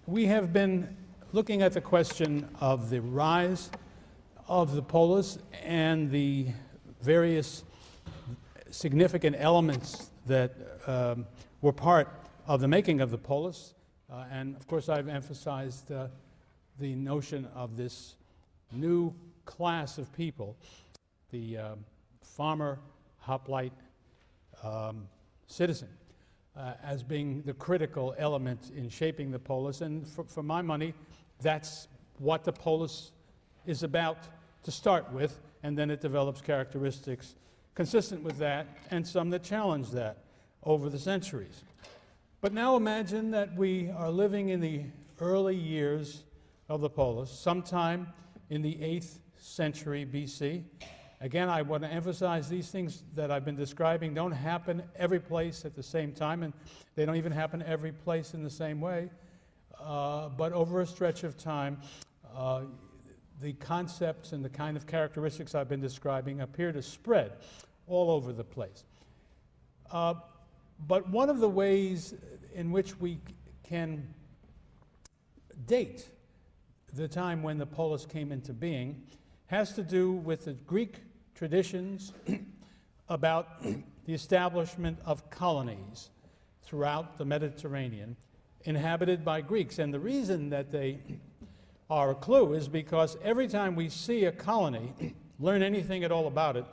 We have been looking at the question of the rise of the polis and the various significant elements that were part of the making of the polis. And of course, I've emphasized the notion of this new class of people, the farmer, hoplite citizen, as being the critical element in shaping the polis. And for my money, that's what the polis is about to start with, and then it develops characteristics consistent with that, and some that challenge that over the centuries. But now imagine that we are living in the early years of the polis, sometime in the 8th century BC. Again, I want to emphasize these things that I've been describing don't happen every place at the same time, and they don't even happen every place in the same way. But over a stretch of time, the concepts and the kind of characteristics I've been describing appear to spread all over the place. But one of the ways in which we can date the time when the polis came into being has to do with the Greek traditions about the establishment of colonies throughout the Mediterranean inhabited by Greeks. And the reason that they are a clue is because every time we see a colony, learn anything at all about it,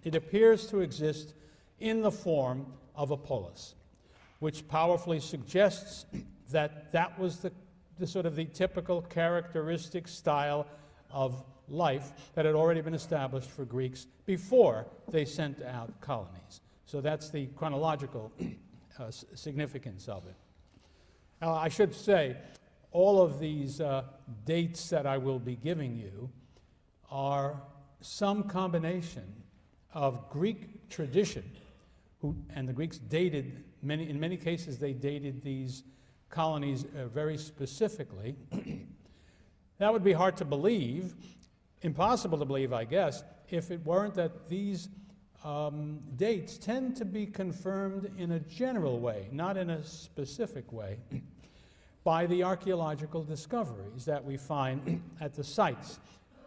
it appears to exist in the form of a polis, which powerfully suggests that that was the sort of the typical characteristic style of life that had already been established for Greeks before they sent out colonies. So that's the chronological significance of it. Now, I should say, all of these dates that I will be giving you are some combination of Greek tradition, and the Greeks dated, in many cases they dated these colonies very specifically. That would be hard to believe, impossible to believe, I guess, if it weren't that these dates tend to be confirmed in a general way, not in a specific way, by the archaeological discoveries that we find at the sites,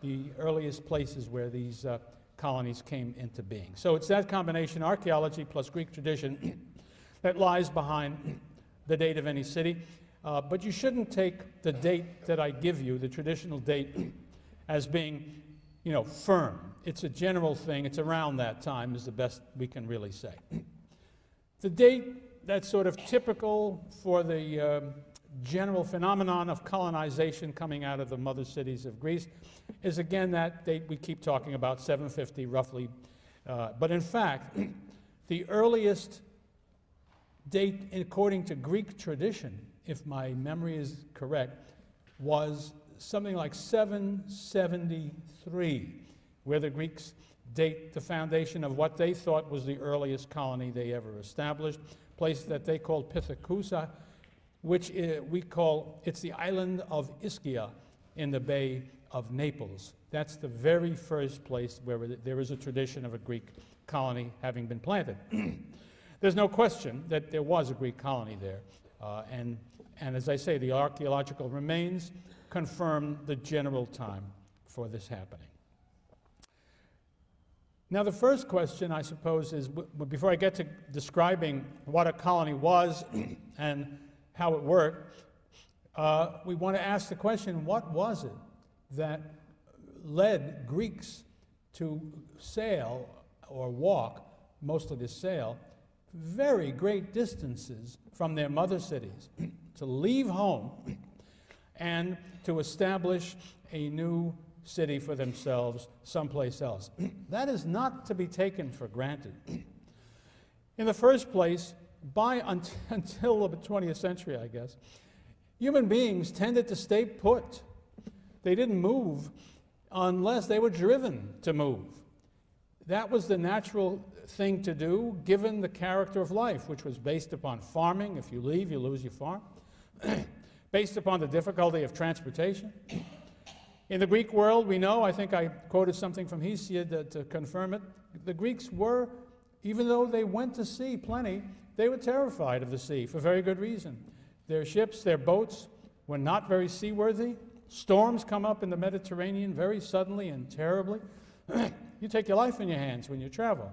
the earliest places where these colonies came into being. So it's that combination, archaeology plus Greek tradition, that lies behind the date of any city. But you shouldn't take the date that I give you, the traditional date, as being, firm. It's a general thing. It's around that time is the best we can really say. The date that's sort of typical for the general phenomenon of colonization coming out of the mother cities of Greece is, again, that date we keep talking about, 750 roughly. But in fact, the earliest date, according to Greek tradition, if my memory is correct, was something like 773, where the Greeks date the foundation of what they thought was the earliest colony they ever established, a place that they called Pithecusa, which it's the island of Ischia in the Bay of Naples. That's the very first place where there is a tradition of a Greek colony having been planted. There's no question that there was a Greek colony there. And as I say, the archaeological remains confirm the general time for this happening. Now, the first question, I suppose, is, before I get to describing what a colony was and how it worked, we want to ask the question, what was it that led Greeks to sail or walk, mostly to sail, very great distances from their mother cities, to leave home and to establish a new city for themselves someplace else? That is not to be taken for granted. In the first place, until the 20th century, I guess, human beings tended to stay put. They didn't move unless they were driven to move. That was the natural thing to do, given the character of life, which was based upon farming. If you leave, you lose your farm. Based upon the difficulty of transportation. In the Greek world, we know, I think I quoted something from Hesiod to confirm it, the Greeks were, even though they went to sea plenty, they were terrified of the sea for very good reason. Their ships, their boats were not very seaworthy. Storms come up in the Mediterranean very suddenly and terribly. You take your life in your hands when you travel.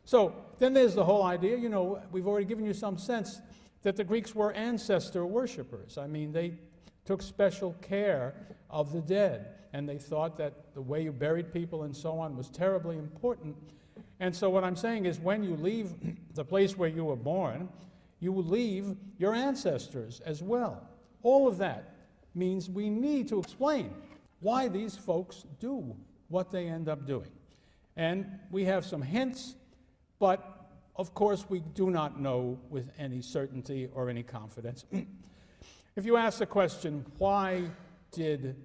So then there's the whole idea, you know, we've already given you some sense that the Greeks were ancestor worshippers. I mean, they took special care of the dead, and they thought that the way you buried people and so on was terribly important. And so what I'm saying is when you leave the place where you were born, you will leave your ancestors as well. All of that means we need to explain why these folks do what they end up doing. And we have some hints, but of course we do not know with any certainty or any confidence. If you ask the question, why did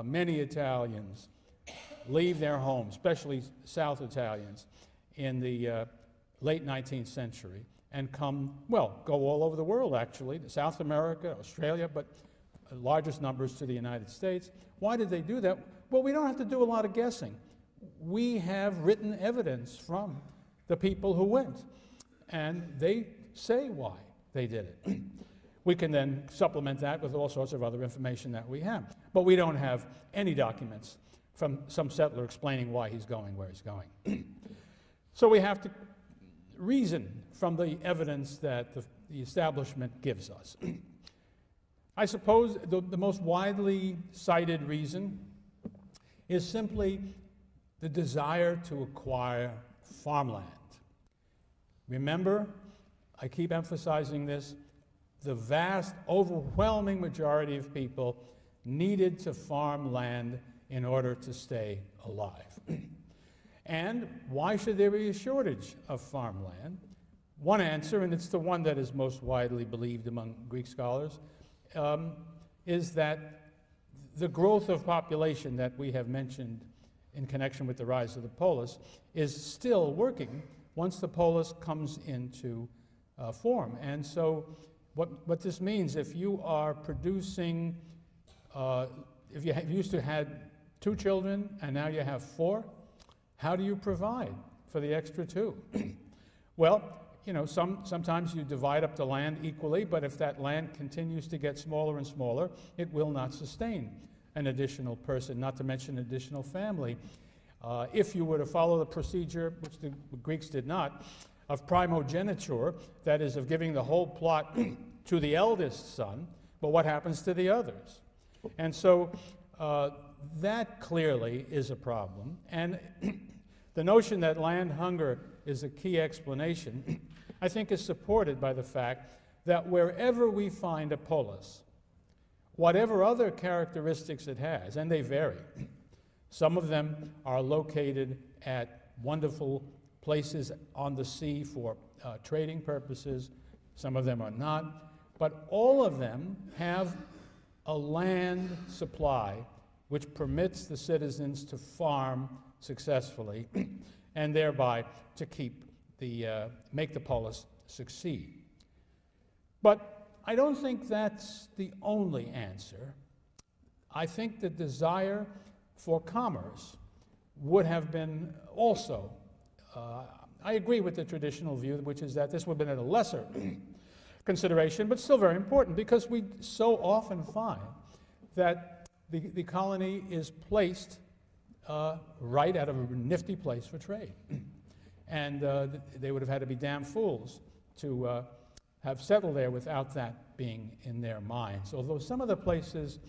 many Italians leave their homes, especially South Italians, in the late 19th century, and come, well, go all over the world, actually, to South America, Australia, but largest numbers to the United States. Why did they do that? Well, we don't have to do a lot of guessing. We have written evidence from the people who went, and they say why they did it. We can then supplement that with all sorts of other information that we have. But we don't have any documents from some settler explaining why he's going where he's going. So we have to reason from the evidence that the establishment gives us. I suppose the most widely cited reason is simply the desire to acquire farmland. Remember, I keep emphasizing this, the vast, overwhelming majority of people needed to farm land in order to stay alive. And why should there be a shortage of farmland? One answer, and it's the one that is most widely believed among Greek scholars, is that the growth of population that we have mentioned in connection with the rise of the polis is still working once the polis comes into form. And so what this means, if you are producing, if you used to had 2 children and now you have 4, how do you provide for the extra 2? Well, you know, sometimes you divide up the land equally, but if that land continues to get smaller and smaller, it will not sustain an additional person, not to mention an additional family. If you were to follow the procedure, which the Greeks did not, of primogeniture, that is, of giving the whole plot to the eldest son, but what happens to the others? And so that clearly is a problem. And the notion that land hunger is a key explanation, I think, is supported by the fact that wherever we find a polis, whatever other characteristics it has, and they vary, some of them are located at wonderful places on the sea for trading purposes, some of them are not, but all of them have a land supply which permits the citizens to farm successfully and thereby to keep make the polis succeed. But I don't think that's the only answer. I think the desire for commerce would have been also, I agree with the traditional view, which is that this would have been a lesser consideration, but still very important, because we so often find that the colony is placed right at a nifty place for trade. And they would have had to be damn fools to have settled there without that being in their minds. Although some of the places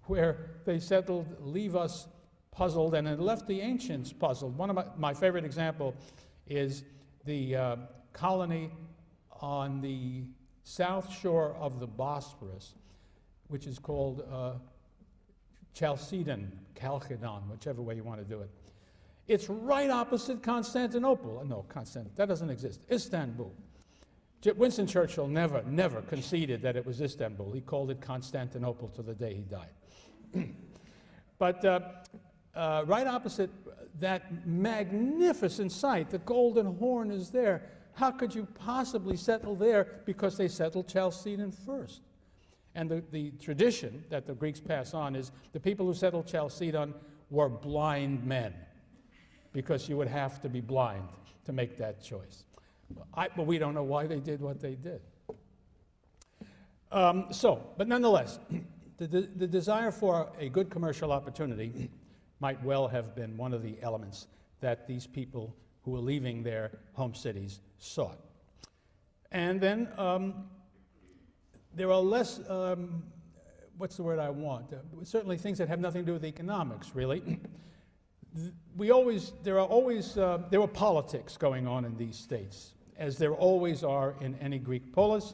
where they settled leave us puzzled, and it left the ancients puzzled. One of my favorite example is the colony on the south shore of the Bosphorus, which is called Chalcedon, whichever way you want to do it. It's right opposite Constantinople. No, that doesn't exist. Istanbul. Winston Churchill never conceded that it was Istanbul. He called it Constantinople to the day he died. But right opposite that magnificent site, the Golden Horn is there. How could you possibly settle there? Because they settled Chalcedon first. And the tradition that the Greeks pass on is the people who settled Chalcedon were blind men, because you would have to be blind to make that choice. But we don't know why they did what they did. But nonetheless, the desire for a good commercial opportunity might well have been one of the elements that these people who were leaving their home cities sought. And then there are less, what's the word I want? Certainly things that have nothing to do with economics, really. There were politics going on in these states, as there always are in any Greek polis.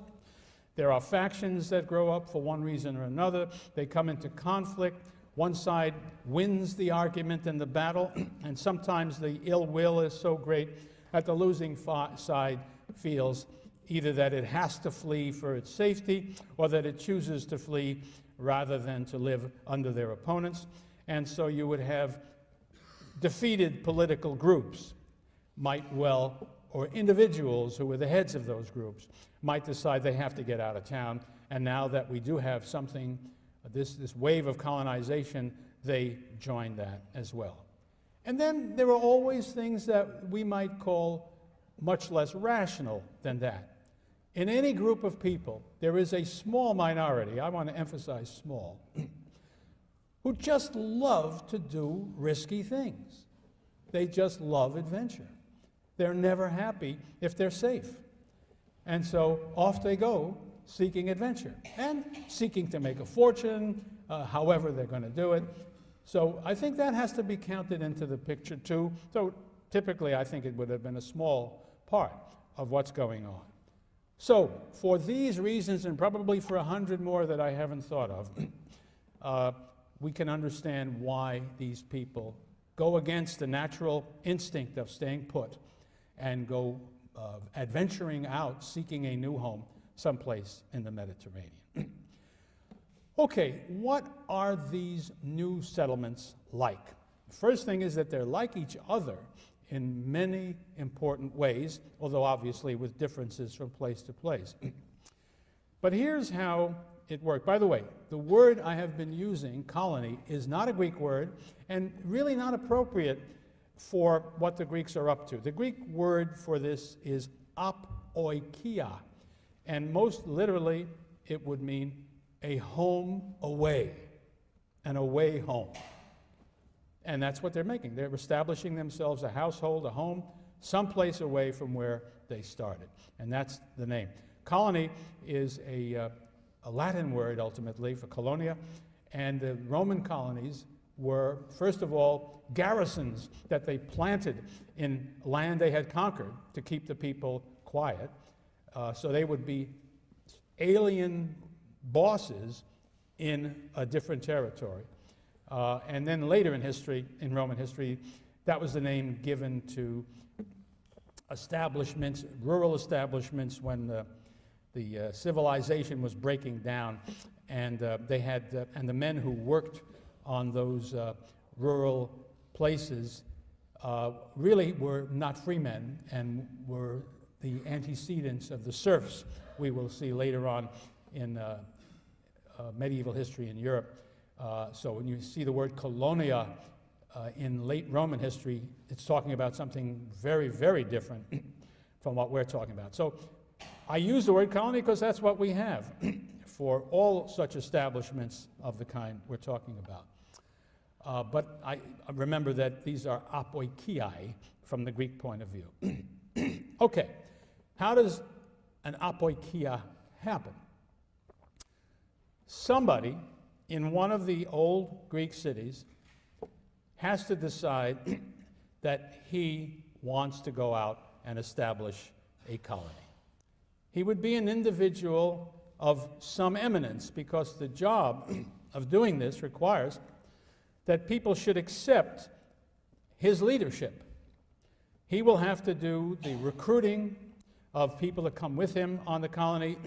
There are factions that grow up for one reason or another. They come into conflict. One side wins the argument in the battle, and sometimes the ill will is so great that the losing side feels either that it has to flee for its safety or that it chooses to flee rather than to live under their opponents. And so you would have defeated political groups might well, or individuals who were the heads of those groups, might decide they have to get out of town. And now that we do have something, this wave of colonization, they join that as well. And then there are always things that we might call much less rational than that. In any group of people, there is a small minority, I want to emphasize small, who just love to do risky things. They just love adventure. They're never happy if they're safe. And so off they go, seeking adventure and seeking to make a fortune, however they're going to do it. So I think that has to be counted into the picture too. So typically I think it would have been a small part of what's going on. So for these reasons, and probably for 100 more that I haven't thought of, we can understand why these people go against the natural instinct of staying put and go adventuring out, seeking a new home someplace in the Mediterranean. Okay, what are these new settlements like? The first thing is that they're like each other in many important ways, although obviously with differences from place to place. But here's how it worked. By the way, the word I have been using, colony, is not a Greek word and really not appropriate for what the Greeks are up to. The Greek word for this is apoikia, and most literally it would mean a home away, an away home. And that's what they're making. They're establishing themselves a household, a home, someplace away from where they started. And that's the name. Colony is a Latin word, ultimately, for colonia. And the Roman colonies were, first of all, garrisons that they planted in land they had conquered to keep the people quiet. So they would be alien bosses in a different territory. And then later in history, in Roman history, that was the name given to establishments, rural establishments, when the civilization was breaking down, and they had, and the men who worked on those rural places really were not free men and were the antecedents of the serfs we will see later on in medieval history in Europe. So when you see the word colonia in late Roman history, it's talking about something very, very different from what we're talking about. So I use the word colony because that's what we have for all such establishments of the kind we're talking about. But I remember that these are apoikiai from the Greek point of view. Okay, how does an apoikia happen? Somebody in one of the old Greek cities has to decide that he wants to go out and establish a colony. He would be an individual of some eminence, because the job of doing this requires that people should accept his leadership. He will have to do the recruiting of people to come with him on the colony.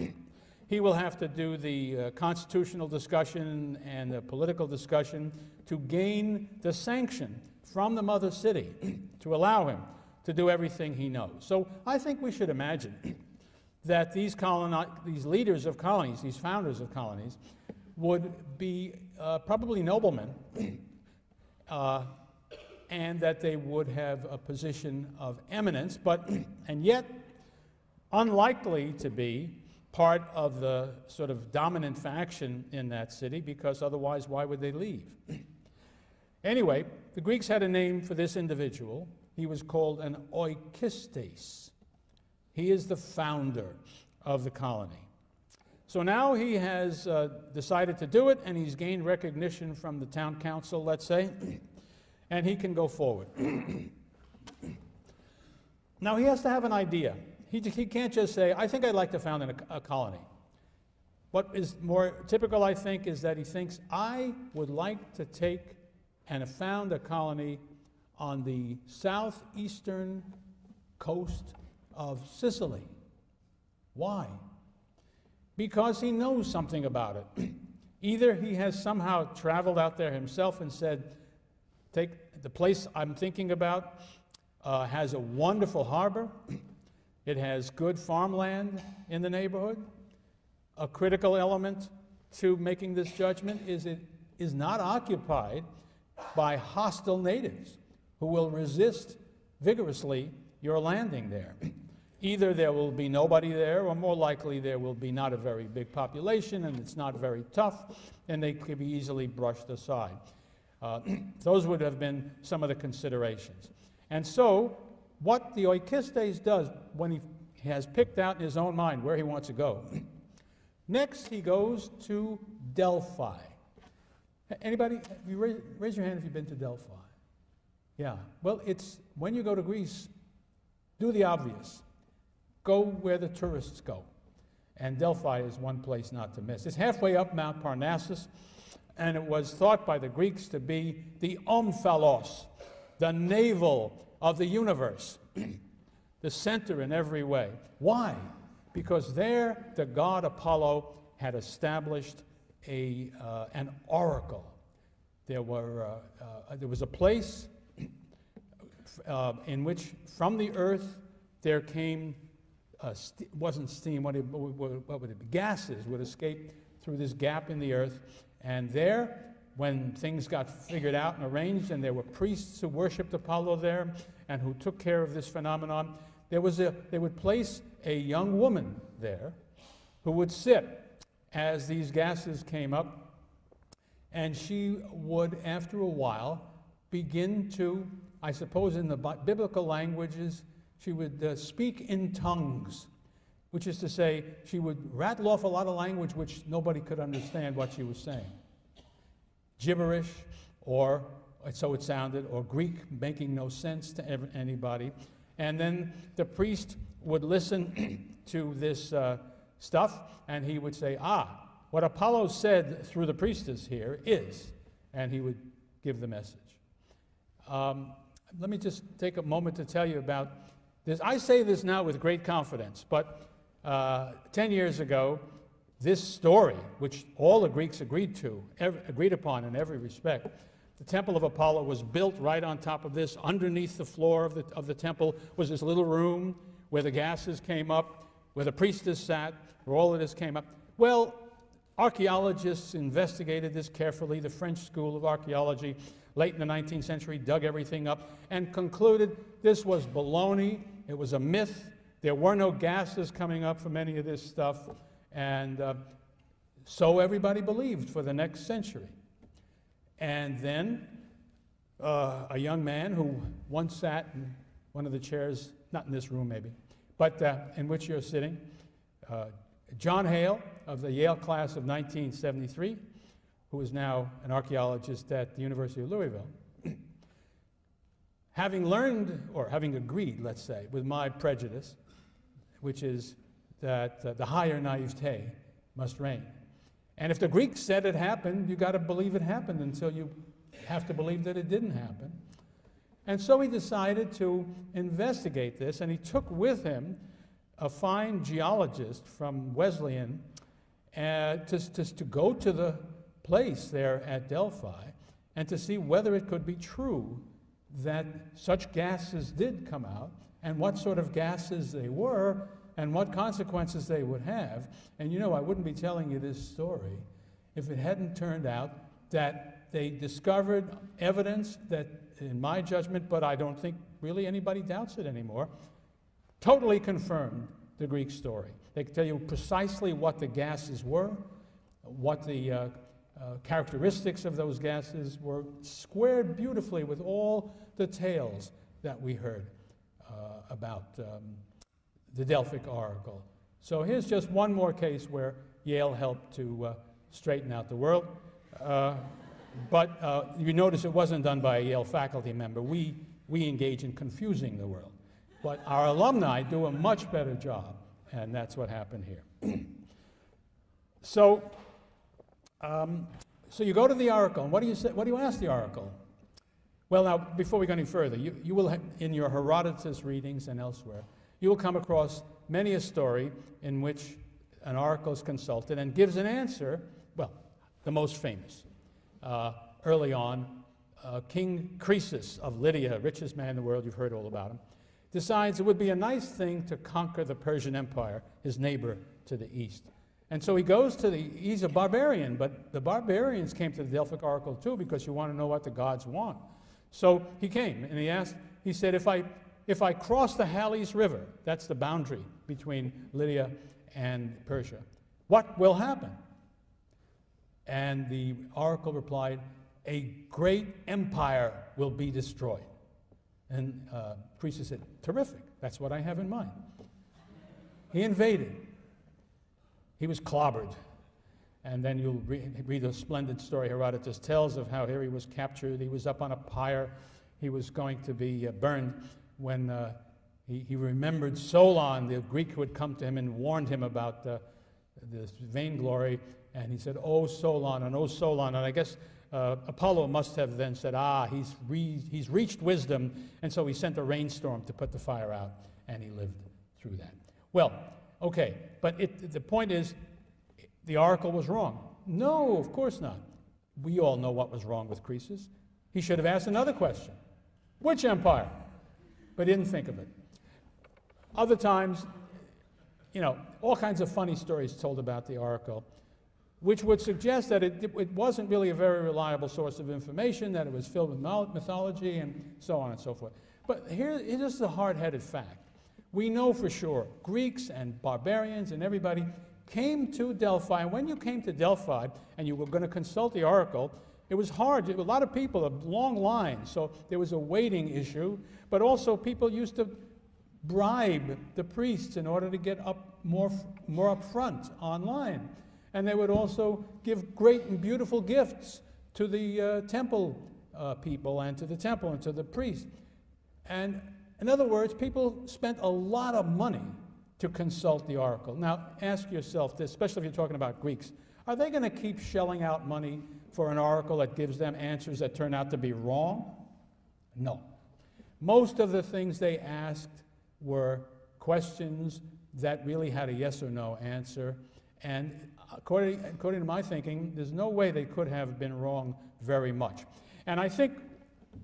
He will have to do the constitutional discussion and the political discussion to gain the sanction from the mother city to allow him to do everything he knows. So I think we should imagine that these leaders of colonies, these founders of colonies, would be probably noblemen, and that they would have a position of eminence, and yet unlikely to be part of the sort of dominant faction in that city, because otherwise why would they leave? Anyway, the Greeks had a name for this individual. He was called an oikistes. He is the founder of the colony. So now he has decided to do it, and he's gained recognition from the town council, let's say, and he can go forward. Now he has to have an idea. He can't just say, I think I'd like to found a colony. What is more typical, I think, is that he thinks, I would like to take and found a colony on the southeastern coast of Sicily. Why? Because he knows something about it. Either he has somehow traveled out there himself and said, take the place I'm thinking about has a wonderful harbor. It has good farmland in the neighborhood. A critical element to making this judgment is it is not occupied by hostile natives who will resist vigorously your landing there. Either there will be nobody there, or more likely there will be not a very big population and it's not very tough, and they could be easily brushed aside. Those would have been some of the considerations. And so, what the oikistes does when he has picked out in his own mind where he wants to go, next he goes to Delphi. Anybody, raise your hand if you've been to Delphi. Yeah, well, it's, when you go to Greece, do the obvious. Go where the tourists go. And Delphi is one place not to miss. It's halfway up Mount Parnassus, and it was thought by the Greeks to be the omphalos, the navel of the universe, the center in every way. Why? Because there the god Apollo had established an oracle. There was a place in which from the earth there came, wasn't steam, what would it be? Gases would escape through this gap in the earth. And there, when things got figured out and arranged, and there were priests who worshipped Apollo there and who took care of this phenomenon, they would place a young woman there who would sit as these gases came up, and she would, after a while, begin to, I suppose in the biblical languages, she would speak in tongues, which is to say, she would rattle off a lot of language which nobody could understand what she was saying. Gibberish, or so it sounded, or Greek making no sense to anybody. And then the priest would listen to this stuff, and he would say, what Apollo said through the priestess here is, and he would give the message. Let me just take a moment to tell you about this. I say this now with great confidence, but 10 years ago, this story, which all the Greeks agreed upon in every respect, the temple of Apollo was built right on top of this. Underneath the floor of the temple was this little room where the gases came up, where the priestess sat, where all of this came up. Well, archaeologists investigated this carefully. The French School of Archaeology, late in the 19th century, dug everything up and concluded this was baloney. It was a myth. There were no gases coming up from any of this stuff. And so everybody believed for the next century. And then a young man who once sat in one of the chairs, not in this room maybe, but in which you're sitting, John Hale of the Yale class of 1973, who is now an archaeologist at the University of Louisville, having learned, or having agreed, let's say, with my prejudice, which is that the higher naivete must reign. And if the Greeks said it happened, you got to believe it happened until you have to believe that it didn't happen. And so he decided to investigate this, and he took with him a fine geologist from Wesleyan to go to the place there at Delphi and to see whether it could be true that such gases did come out, and what sort of gases they were, and what consequences they would have. And you know, I wouldn't be telling you this story if it hadn't turned out that they discovered evidence that, in my judgment, but I don't think really anybody doubts it anymore, totally confirmed the Greek story. They could tell you precisely what the gases were, what the characteristics of those gases were, squared beautifully with all the tales that we heard about the Delphic oracle. So here's just one more case where Yale helped to straighten out the world. But you notice it wasn't done by a Yale faculty member. We engage in confusing the world. But our alumni do a much better job, and that's what happened here. So you go to the oracle, and what do you say? What do you ask the oracle? Well, now, before we go any further, you will, in your Herodotus readings and elsewhere, you will come across many a story in which an oracle is consulted and gives an answer, well, the most famous. Early on, King Croesus of Lydia, richest man in the world, you've heard all about him, decides it would be a nice thing to conquer the Persian Empire, his neighbor to the east. And so he goes to he's a barbarian, but the barbarians came to the Delphic oracle too because you want to know what the gods want. So he came and he said, if I cross the Halys River, that's the boundary between Lydia and Persia, what will happen? And the oracle replied, a great empire will be destroyed. And Croesus said, terrific, that's what I have in mind. He invaded. He was clobbered. And then you'll read a splendid story Herodotus tells of how here he was captured. He was up on a pyre. He was going to be burned when he remembered Solon, the Greek who had come to him and warned him about this vainglory. And he said, oh, Solon, and oh, Solon. And I guess Apollo must have then said, he's reached wisdom. And so he sent a rainstorm to put the fire out, and he lived through that. Well, okay, but the point is, the oracle was wrong. No, of course not. We all know what was wrong with Croesus. He should have asked another question. Which empire? But he didn't think of it. Other times, all kinds of funny stories told about the oracle, which would suggest that it wasn't really a very reliable source of information, that it was filled with mythology and so on and so forth. But here's the hard-headed fact. We know for sure Greeks and barbarians and everybody came to Delphi, and when you came to Delphi and you were going to consult the oracle, it was hard. A lot of people, a long line, so there was a waiting issue, but also people used to bribe the priests in order to get up more up front online. And they would also give great and beautiful gifts to the temple people and to the temple and to the priest. And in other words, people spent a lot of money to consult the oracle. Now, ask yourself this, especially if you're talking about Greeks. Are they going to keep shelling out money for an oracle that gives them answers that turn out to be wrong? No. Most of the things they asked were questions that really had a yes or no answer. And according to my thinking, there's no way they could have been wrong very much. And I think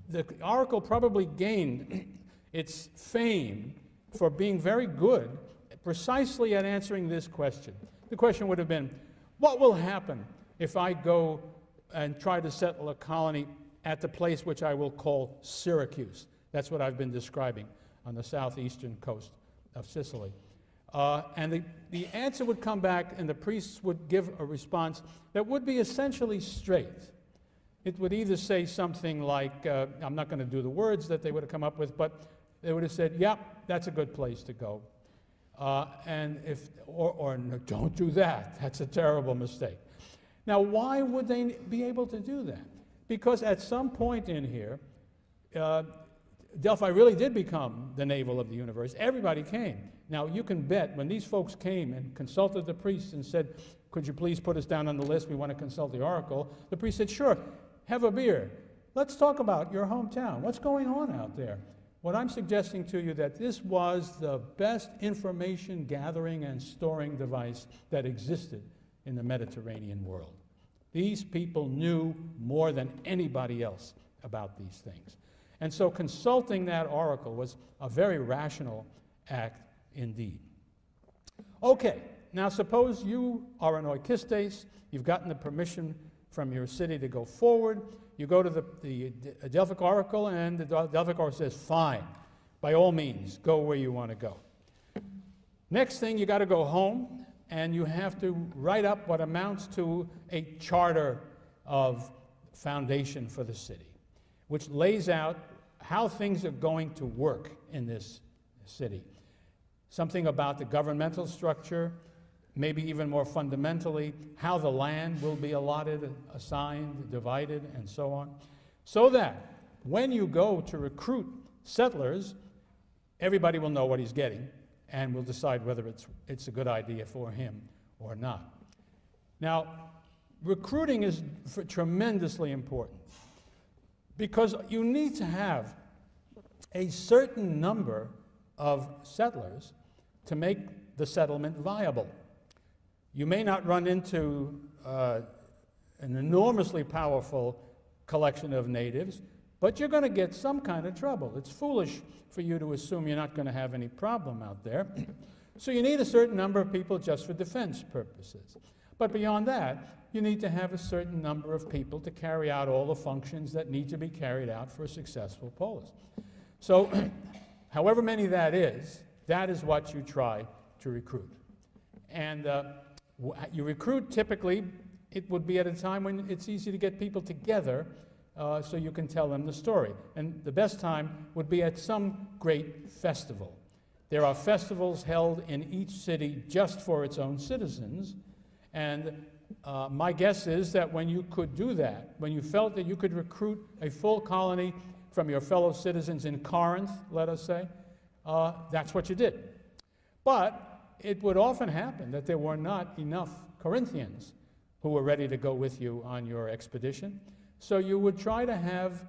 the oracle probably gained its fame for being very good precisely at answering this question. The question would have been, what will happen if I go and try to settle a colony at the place which I will call Syracuse? That's what I've been describing on the southeastern coast of Sicily. And the answer would come back, and the priests would give a response that would be essentially straight. It would either say something like, I'm not going to do the words that they would have come up with, but they would have said, yeah, that's a good place to go. Or no, don't do that. That's a terrible mistake. Now, why would they be able to do that? Because at some point in here, Delphi really did become the navel of the universe. Everybody came. Now, you can bet when these folks came and consulted the priests and said, could you please put us down on the list? We want to consult the oracle. The priest said, sure, have a beer. Let's talk about your hometown. What's going on out there? What I'm suggesting to you that this was the best information gathering and storing device that existed in the Mediterranean world. These people knew more than anybody else about these things. And so consulting that oracle was a very rational act indeed. Okay, now suppose you are an oikistes, you've gotten the permission from your city to go forward, you go to the Delphic oracle, and the Delphic oracle says, fine, by all means, go where you want to go. Next thing, you got to go home, and you have to write up what amounts to a charter of foundation for the city, which lays out how things are going to work in this city. Something about the governmental structure, maybe even more fundamentally, how the land will be allotted, assigned, divided, and so on, so that when you go to recruit settlers, everybody will know what he's getting and will decide whether it's a good idea for him or not. Now, recruiting is tremendously important because you need to have a certain number of settlers to make the settlement viable. You may not run into an enormously powerful collection of natives, but you're going to get some kind of trouble. It's foolish for you to assume you're not going to have any problem out there. So you need a certain number of people just for defense purposes. But beyond that, you need to have a certain number of people to carry out all the functions that need to be carried out for a successful polis. So however many that is what you try to recruit. And you recruit typically, it would be at a time when it's easy to get people together so you can tell them the story. And the best time would be at some great festival. There are festivals held in each city just for its own citizens. And my guess is that when you could do that, when you felt that you could recruit a full colony from your fellow citizens in Corinth, let us say, that's what you did. But it would often happen that there were not enough Corinthians who were ready to go with you on your expedition. So you would try to have,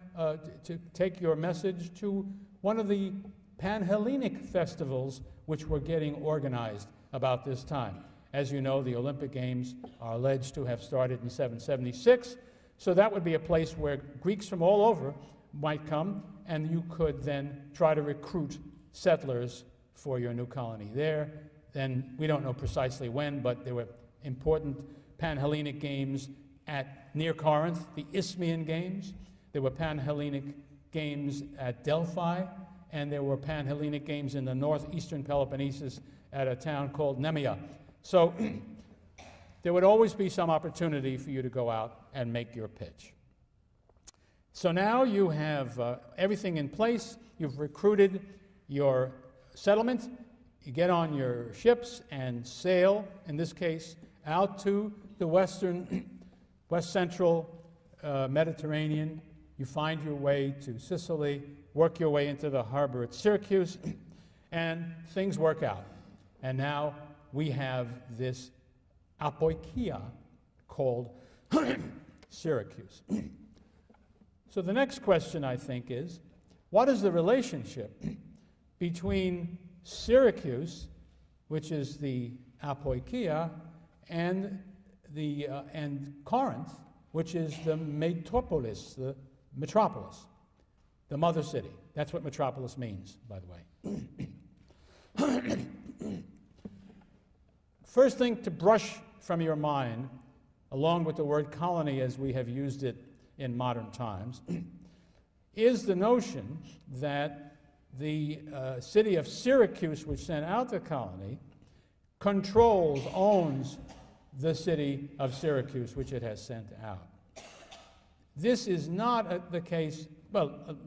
to take your message to one of the Pan-Hellenic festivals which were getting organized about this time. As you know, the Olympic Games are alleged to have started in 776, so that would be a place where Greeks from all over might come, and you could then try to recruit settlers for your new colony there. Then we don't know precisely when, but there were important Pan-Hellenic games near Corinth, the Isthmian Games. There were Pan-Hellenic games at Delphi, and there were Pan-Hellenic games in the northeastern Peloponnesus at a town called Nemea. So there would always be some opportunity for you to go out and make your pitch. So now you have everything in place. You've recruited your settlement. You get on your ships and sail, in this case, out to the west central Mediterranean. You find your way to Sicily, work your way into the harbor at Syracuse, and things work out. And now we have this apoikia called Syracuse. So the next question, I think, is, what is the relationship between Syracuse, which is the apoikia, and Corinth, which is the metropolis, the mother city? That's what metropolis means, by the way. First thing to brush from your mind, along with the word colony as we have used it in modern times, is the notion that the city of Syracuse, which sent out the colony, owns the city of Syracuse, which it has sent out. This is not the case, well,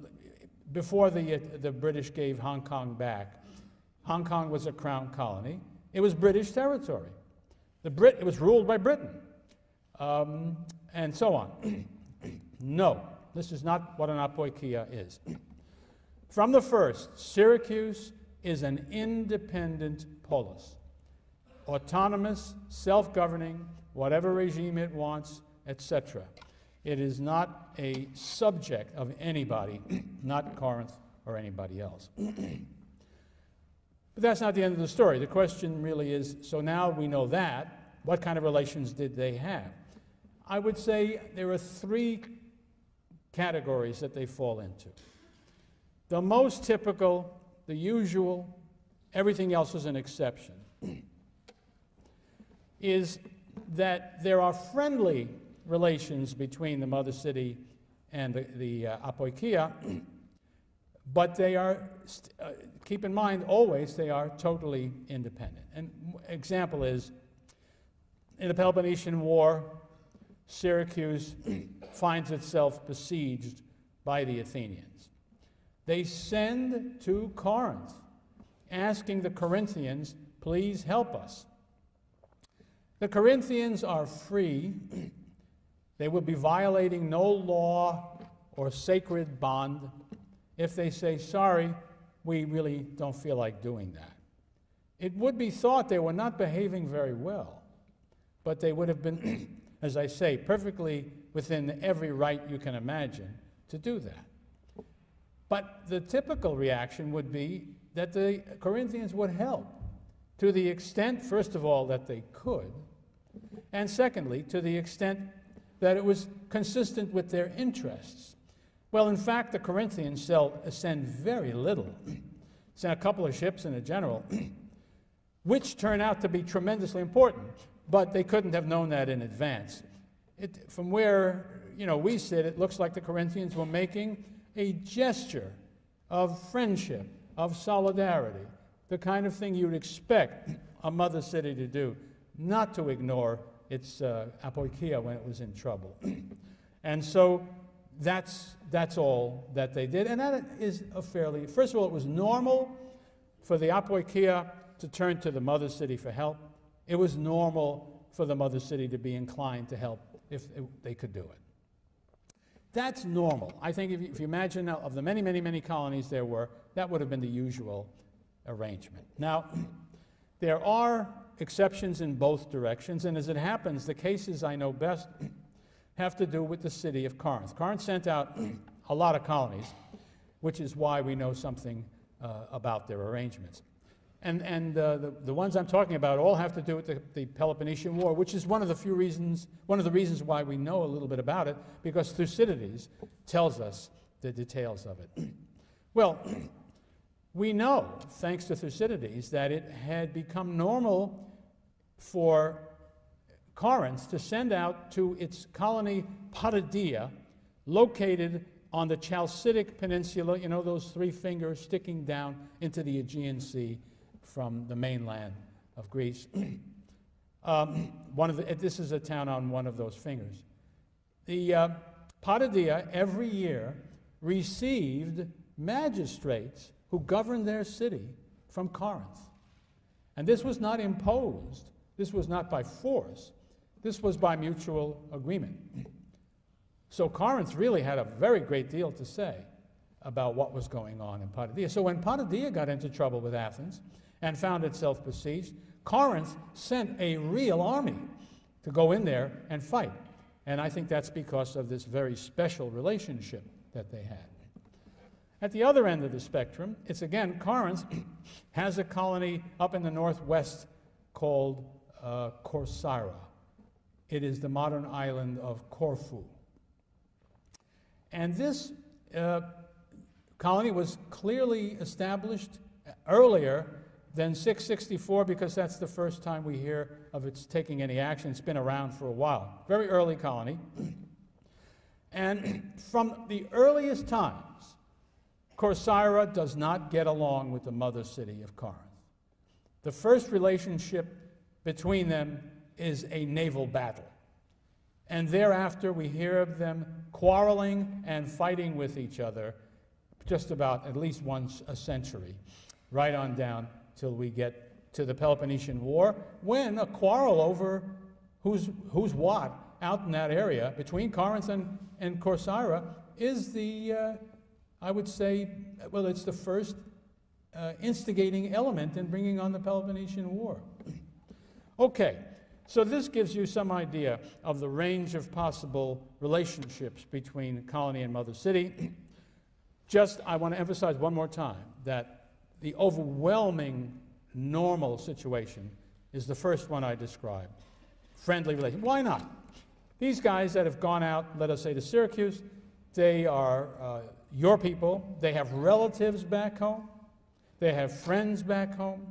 before the British gave Hong Kong back. Hong Kong was a crown colony. It was British territory. It was ruled by Britain, and so on. No, this is not what an apoikia is. From the first, Syracuse is an independent polis, autonomous, self-governing, whatever regime it wants, etc. It is not a subject of anybody, not Corinth or anybody else. But that's not the end of the story. The question really is, so now we know that, what kind of relations did they have? I would say there are three categories that they fall into. The most typical, the usual, everything else is an exception, is that there are friendly relations between the mother city and the apoikia, but they are, keep in mind always, they are totally independent. An example is, in the Peloponnesian War, Syracuse finds itself besieged by the Athenians. They send to Corinth, asking the Corinthians, please help us. The Corinthians are free. They would be violating no law or sacred bond if they say, sorry, we really don't feel like doing that. It would be thought they were not behaving very well, but they would have been, as I say, perfectly within every right you can imagine to do that. But the typical reaction would be that the Corinthians would help to the extent, first of all, that they could, and secondly, to the extent that it was consistent with their interests. Well, in fact, the Corinthians send very little, send a couple of ships and a general, which turn out to be tremendously important, but they couldn't have known that in advance. From where we sit, it looks like the Corinthians were making a gesture of friendship, of solidarity, the kind of thing you'd expect a mother city to do, not to ignore its apoikia when it was in trouble. And so that's all that they did. And that is a fairly, first of all, it was normal for the apoikia to turn to the mother city for help. It was normal for the mother city to be inclined to help if they could do it. That's normal. I think if you imagine of the many, many, many colonies there were, that would have been the usual arrangement. Now, there are exceptions in both directions, and as it happens, the cases I know best have to do with the city of Corinth. Corinth sent out a lot of colonies, which is why we know something about their arrangements. And the ones I'm talking about all have to do with the Peloponnesian War, which is one of the reasons why we know a little bit about it, because Thucydides tells us the details of it. Well, we know, thanks to Thucydides, that it had become normal for Corinth to send out to its colony Potidaea, located on the Chalcidic Peninsula, those three fingers sticking down into the Aegean Sea from the mainland of Greece. This is a town on one of those fingers. The Potidaea every year received magistrates who governed their city from Corinth. And this was not imposed. This was not by force. This was by mutual agreement. So Corinth really had a very great deal to say about what was going on in Potidaea. So when Potidaea got into trouble with Athens and found itself besieged, Corinth sent a real army to go in there and fight. And I think that's because of this very special relationship that they had. At the other end of the spectrum, it's again, Corinth has a colony up in the northwest called Corcyra. It is the modern island of Corfu. And this colony was clearly established earlier than 664, because that's the first time we hear of its taking any action. It's been around for a while. Very early colony. And from the earliest times, Corcyra does not get along with the mother city of Corinth. The first relationship between them is a naval battle. And thereafter, we hear of them quarreling and fighting with each other just about at least once a century, right on down till we get to the Peloponnesian War, when a quarrel over who's what out in that area between Corinth and Corcyra is the, I would say, well, it's the first instigating element in bringing on the Peloponnesian War. Okay, so this gives you some idea of the range of possible relationships between colony and mother city. Just, I want to emphasize one more time that the overwhelming normal situation is the first one I described, friendly relation. Why not? These guys that have gone out, let us say to Syracuse, they are your people. They have relatives back home. They have friends back home.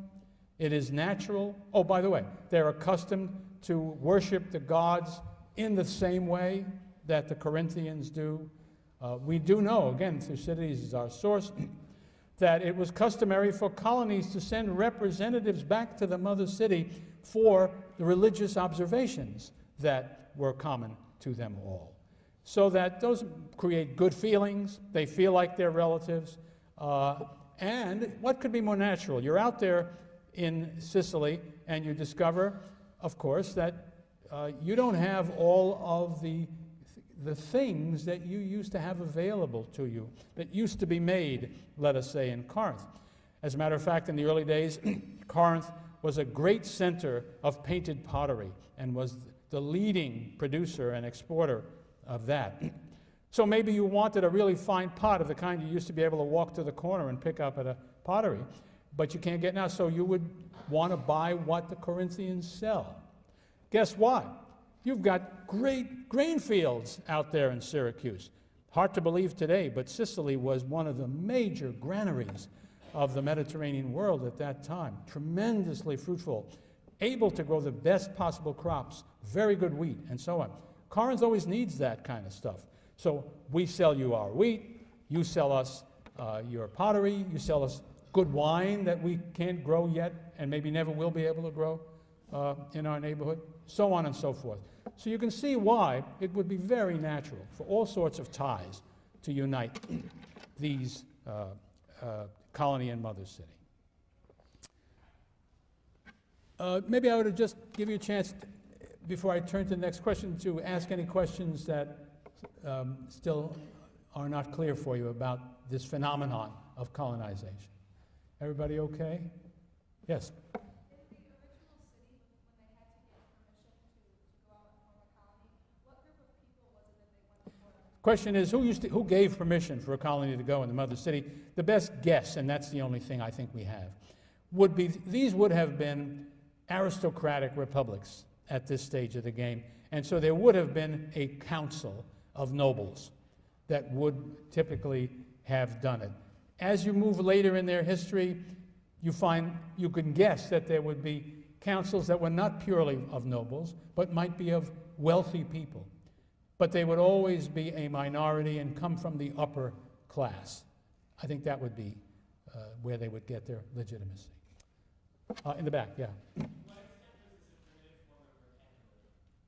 It is natural. Oh, by the way, they're accustomed to worship the gods in the same way that the Corinthians do. We do know, again, Thucydides is our source, that it was customary for colonies to send representatives back to the mother city for the religious observations that were common to them all. So that those create good feelings, they feel like they're relatives, and what could be more natural? You're out there in Sicily and you discover, of course, that you don't have all of the things that you used to have available to you, that used to be made, let us say, in Corinth. As a matter of fact, in the early days, Corinth was a great center of painted pottery and was the leading producer and exporter of that. So maybe you wanted a really fine pot of the kind you used to be able to walk to the corner and pick up at a pottery, but you can't get now, so you would want to buy what the Corinthians sell. Guess what? You've got great grain fields out there in Syracuse. Hard to believe today, but Sicily was one of the major granaries of the Mediterranean world at that time. Tremendously fruitful, able to grow the best possible crops, very good wheat, and so on. Corinth always needs that kind of stuff. So we sell you our wheat, you sell us your pottery, you sell us good wine that we can't grow yet and maybe never will be able to grow in our neighborhood, so on and so forth. So you can see why it would be very natural for all sorts of ties to unite these colony and mother city. Maybe I ought to just give you a chance, before I turn to the next question, to ask any questions that still are not clear for you about this phenomenon of colonization. Everybody okay? Yes? Question is, who gave permission for a colony to go in the mother city? The best guess, and that's the only thing I think we have, would be these would have been aristocratic republics at this stage of the game, and so there would have been a council of nobles that would typically have done it. As you move later in their history, you can guess that there would be councils that were not purely of nobles, but might be of wealthy people. But they would always be a minority and come from the upper class. I think that would be where they would get their legitimacy. In the back, yeah.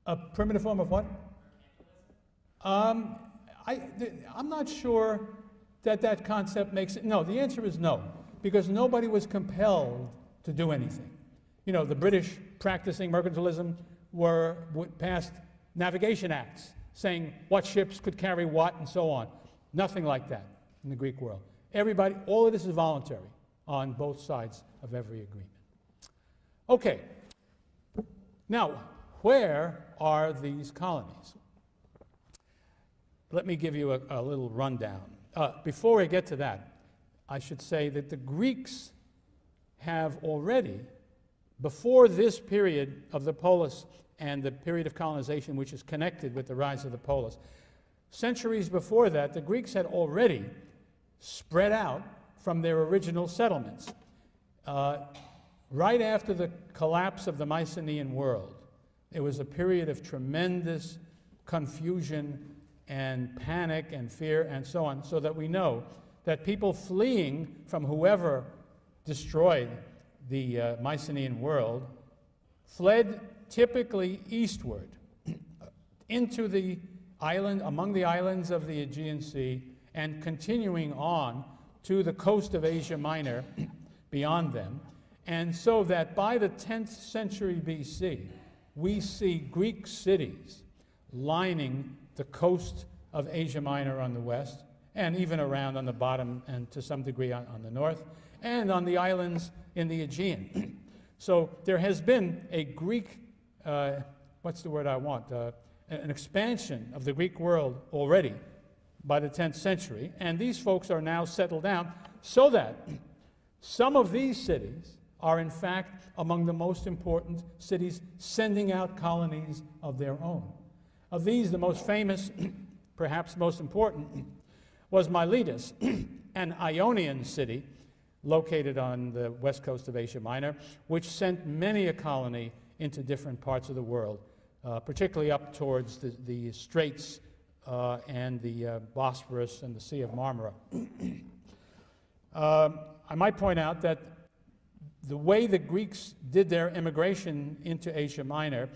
A primitive form of what? I'm not sure that concept makes it. No, the answer is no, because nobody was compelled to do anything. You know, the British practicing mercantilism passed navigation acts saying what ships could carry what and so on. Nothing like that in the Greek world. Everybody, all of this is voluntary on both sides of every agreement. Okay, now, where are these colonies? Let me give you a little rundown. Before I get to that, I should say that the Greeks have already, before this period of the polis and the period of colonization, which is connected with the rise of the polis, centuries before that, the Greeks had already spread out from their original settlements. Right after the collapse of the Mycenaean world, it was a period of tremendous confusion and panic and fear and so on, so that we know that people fleeing from whoever destroyed the Mycenaean world fled typically eastward into the island, among the islands of the Aegean Sea, and continuing on to the coast of Asia Minor beyond them. And so that by the 10th century BC, we see Greek cities lining the coast of Asia Minor on the west, and even around on the bottom and to some degree on the north, and on the islands in the Aegean. So there has been a Greek, what's the word I want, an expansion of the Greek world already by the 10th century, and these folks are now settled down so that some of these cities are in fact among the most important cities sending out colonies of their own. Of these, the most famous, perhaps most important, was Miletus, an Ionian city located on the west coast of Asia Minor, which sent many a colony into different parts of the world, particularly up towards the Straits and the Bosphorus and the Sea of Marmara. I might point out that the way the Greeks did their immigration into Asia Minor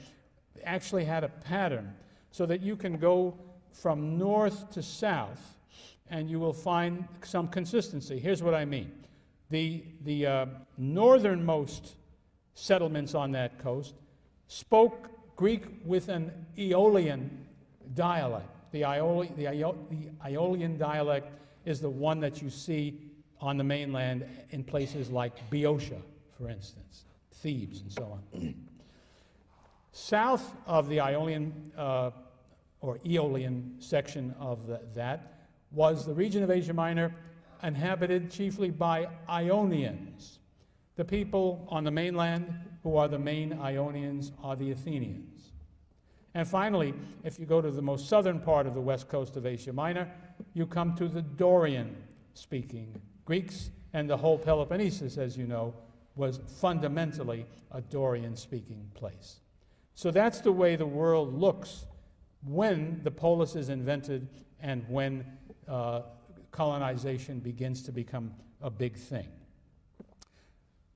actually had a pattern, so that you can go from north to south and you will find some consistency. Here's what I mean. The northernmost settlements on that coast spoke Greek with an Aeolian dialect. The Aeolian dialect is the one that you see on the mainland in places like Boeotia, for instance, Thebes, and so on. South of the Ionian or Aeolian section of that was the region of Asia Minor inhabited chiefly by Ionians. The people on the mainland who are the main Ionians are the Athenians. And finally, if you go to the most southern part of the west coast of Asia Minor, you come to the Dorian-speaking Greeks, and the whole Peloponnesus, as you know, was fundamentally a Dorian-speaking place. So that's the way the world looks when the polis is invented and when colonization begins to become a big thing.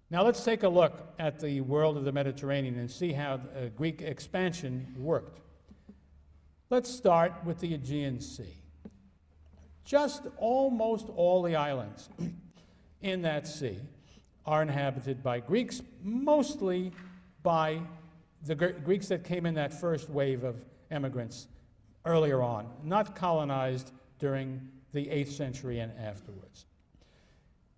Now let's take a look at the world of the Mediterranean and see how Greek expansion worked. Let's start with the Aegean Sea. Just almost all the islands in that sea are inhabited by Greeks, mostly by the Greeks that came in that first wave of immigrants earlier on, not colonized during the 8th century and afterwards.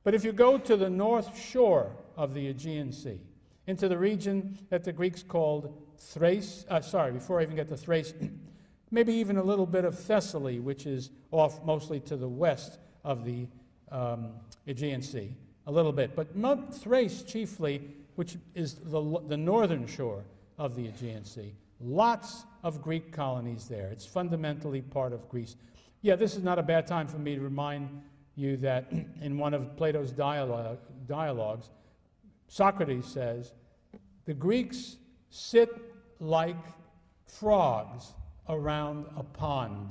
But if you go to the north shore of the Aegean Sea, into the region that the Greeks called Thrace, before I even get to Thrace, maybe even a little bit of Thessaly, which is off mostly to the west of the Aegean Sea, a little bit. But Thrace chiefly, which is the northern shore of the Aegean Sea, lots of Greek colonies there. It's fundamentally part of Greece. Yeah, this is not a bad time for me to remind you that in one of Plato's dialogues, Socrates says, the Greeks sit like frogs around a pond,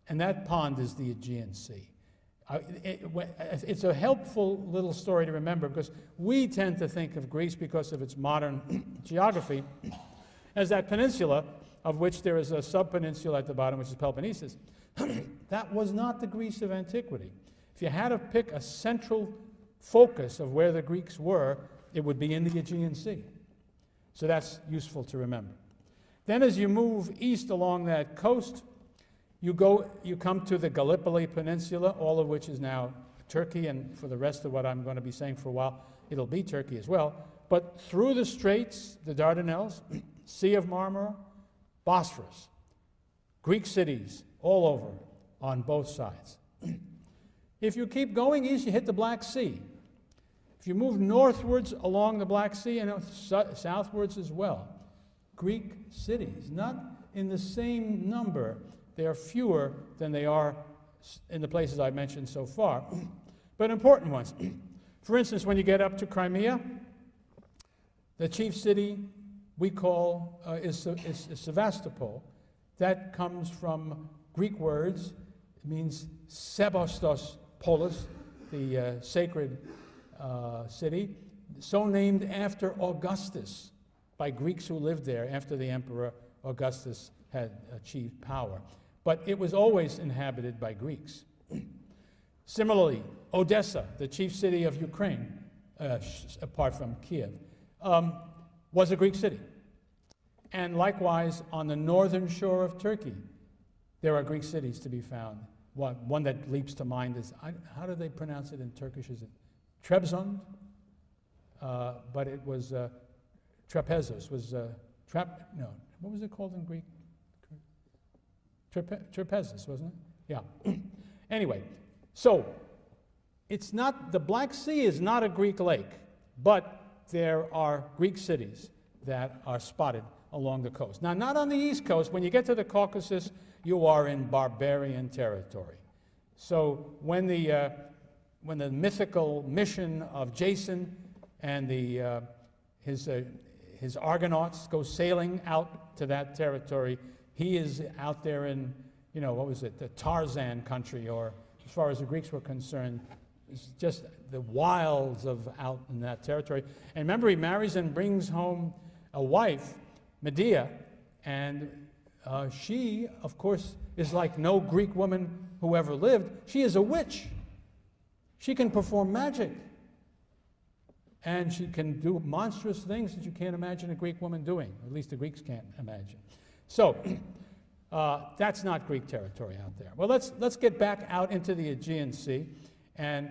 and that pond is the Aegean Sea. It's a helpful little story to remember, because we tend to think of Greece, because of its modern geography, as that peninsula of which there is a subpeninsula at the bottom, which is Peloponnesus. That was not the Greece of antiquity. If you had to pick a central focus of where the Greeks were, it would be in the Aegean Sea. So that's useful to remember. Then as you move east along that coast, you come to the Gallipoli Peninsula, all of which is now Turkey, and for the rest of what I'm going to be saying for a while, it'll be Turkey as well. But through the straits, the Dardanelles, Sea of Marmara, Bosphorus, Greek cities all over on both sides. If you keep going east, you hit the Black Sea. If you move northwards along the Black Sea and southwards as well, Greek cities, not in the same number. They are fewer than they are in the places I've mentioned so far, but important ones. For instance, when you get up to Crimea, the chief city we call is Sevastopol. That comes from Greek words. It means Sebastos Polis, the sacred city, so named after Augustus, by Greeks who lived there after the Emperor Augustus had achieved power. But it was always inhabited by Greeks. Similarly, Odessa, the chief city of Ukraine, apart from Kiev, was a Greek city. And likewise, on the northern shore of Turkey, there are Greek cities to be found. One that leaps to mind is, how do they pronounce it in Turkish? Is it Trebizond? But it was Trapezos. What was it called in Greek? Trapezos, wasn't it? Yeah. Anyway, so it's not, the Black Sea is not a Greek lake, but there are Greek cities that are spotted along the coast. Now, not on the east coast. When you get to the Caucasus, you are in barbarian territory. So when the mythical mission of Jason and his Argonauts go sailing out to that territory, he is out there in, what was it, the Tarzan country, or as far as the Greeks were concerned, just the wilds of out in that territory. And remember, he marries and brings home a wife, Medea, and she, of course, is like no Greek woman who ever lived. She is a witch. She can perform magic. And she can do monstrous things that you can't imagine a Greek woman doing. At least the Greeks can't imagine. So that's not Greek territory out there. Well, let's get back out into the Aegean Sea, and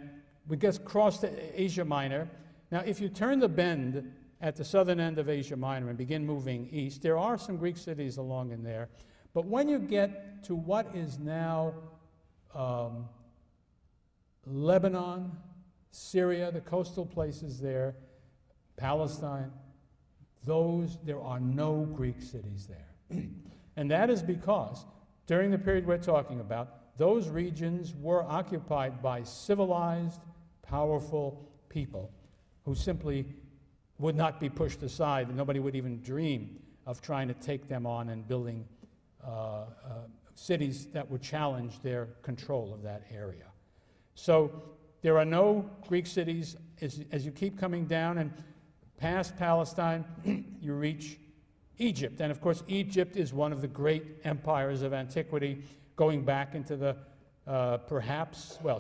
we get cross to Asia Minor. Now, if you turn the bend at the southern end of Asia Minor and begin moving east, there are some Greek cities along in there. But when you get to what is now Lebanon, Syria, the coastal places there, Palestine, there are no Greek cities there. And that is because during the period we're talking about, those regions were occupied by civilized, powerful people who simply would not be pushed aside, and nobody would even dream of trying to take them on and building cities that would challenge their control of that area. So there are no Greek cities. As you keep coming down and past Palestine, you reach Egypt. And of course, Egypt is one of the great empires of antiquity, going back into the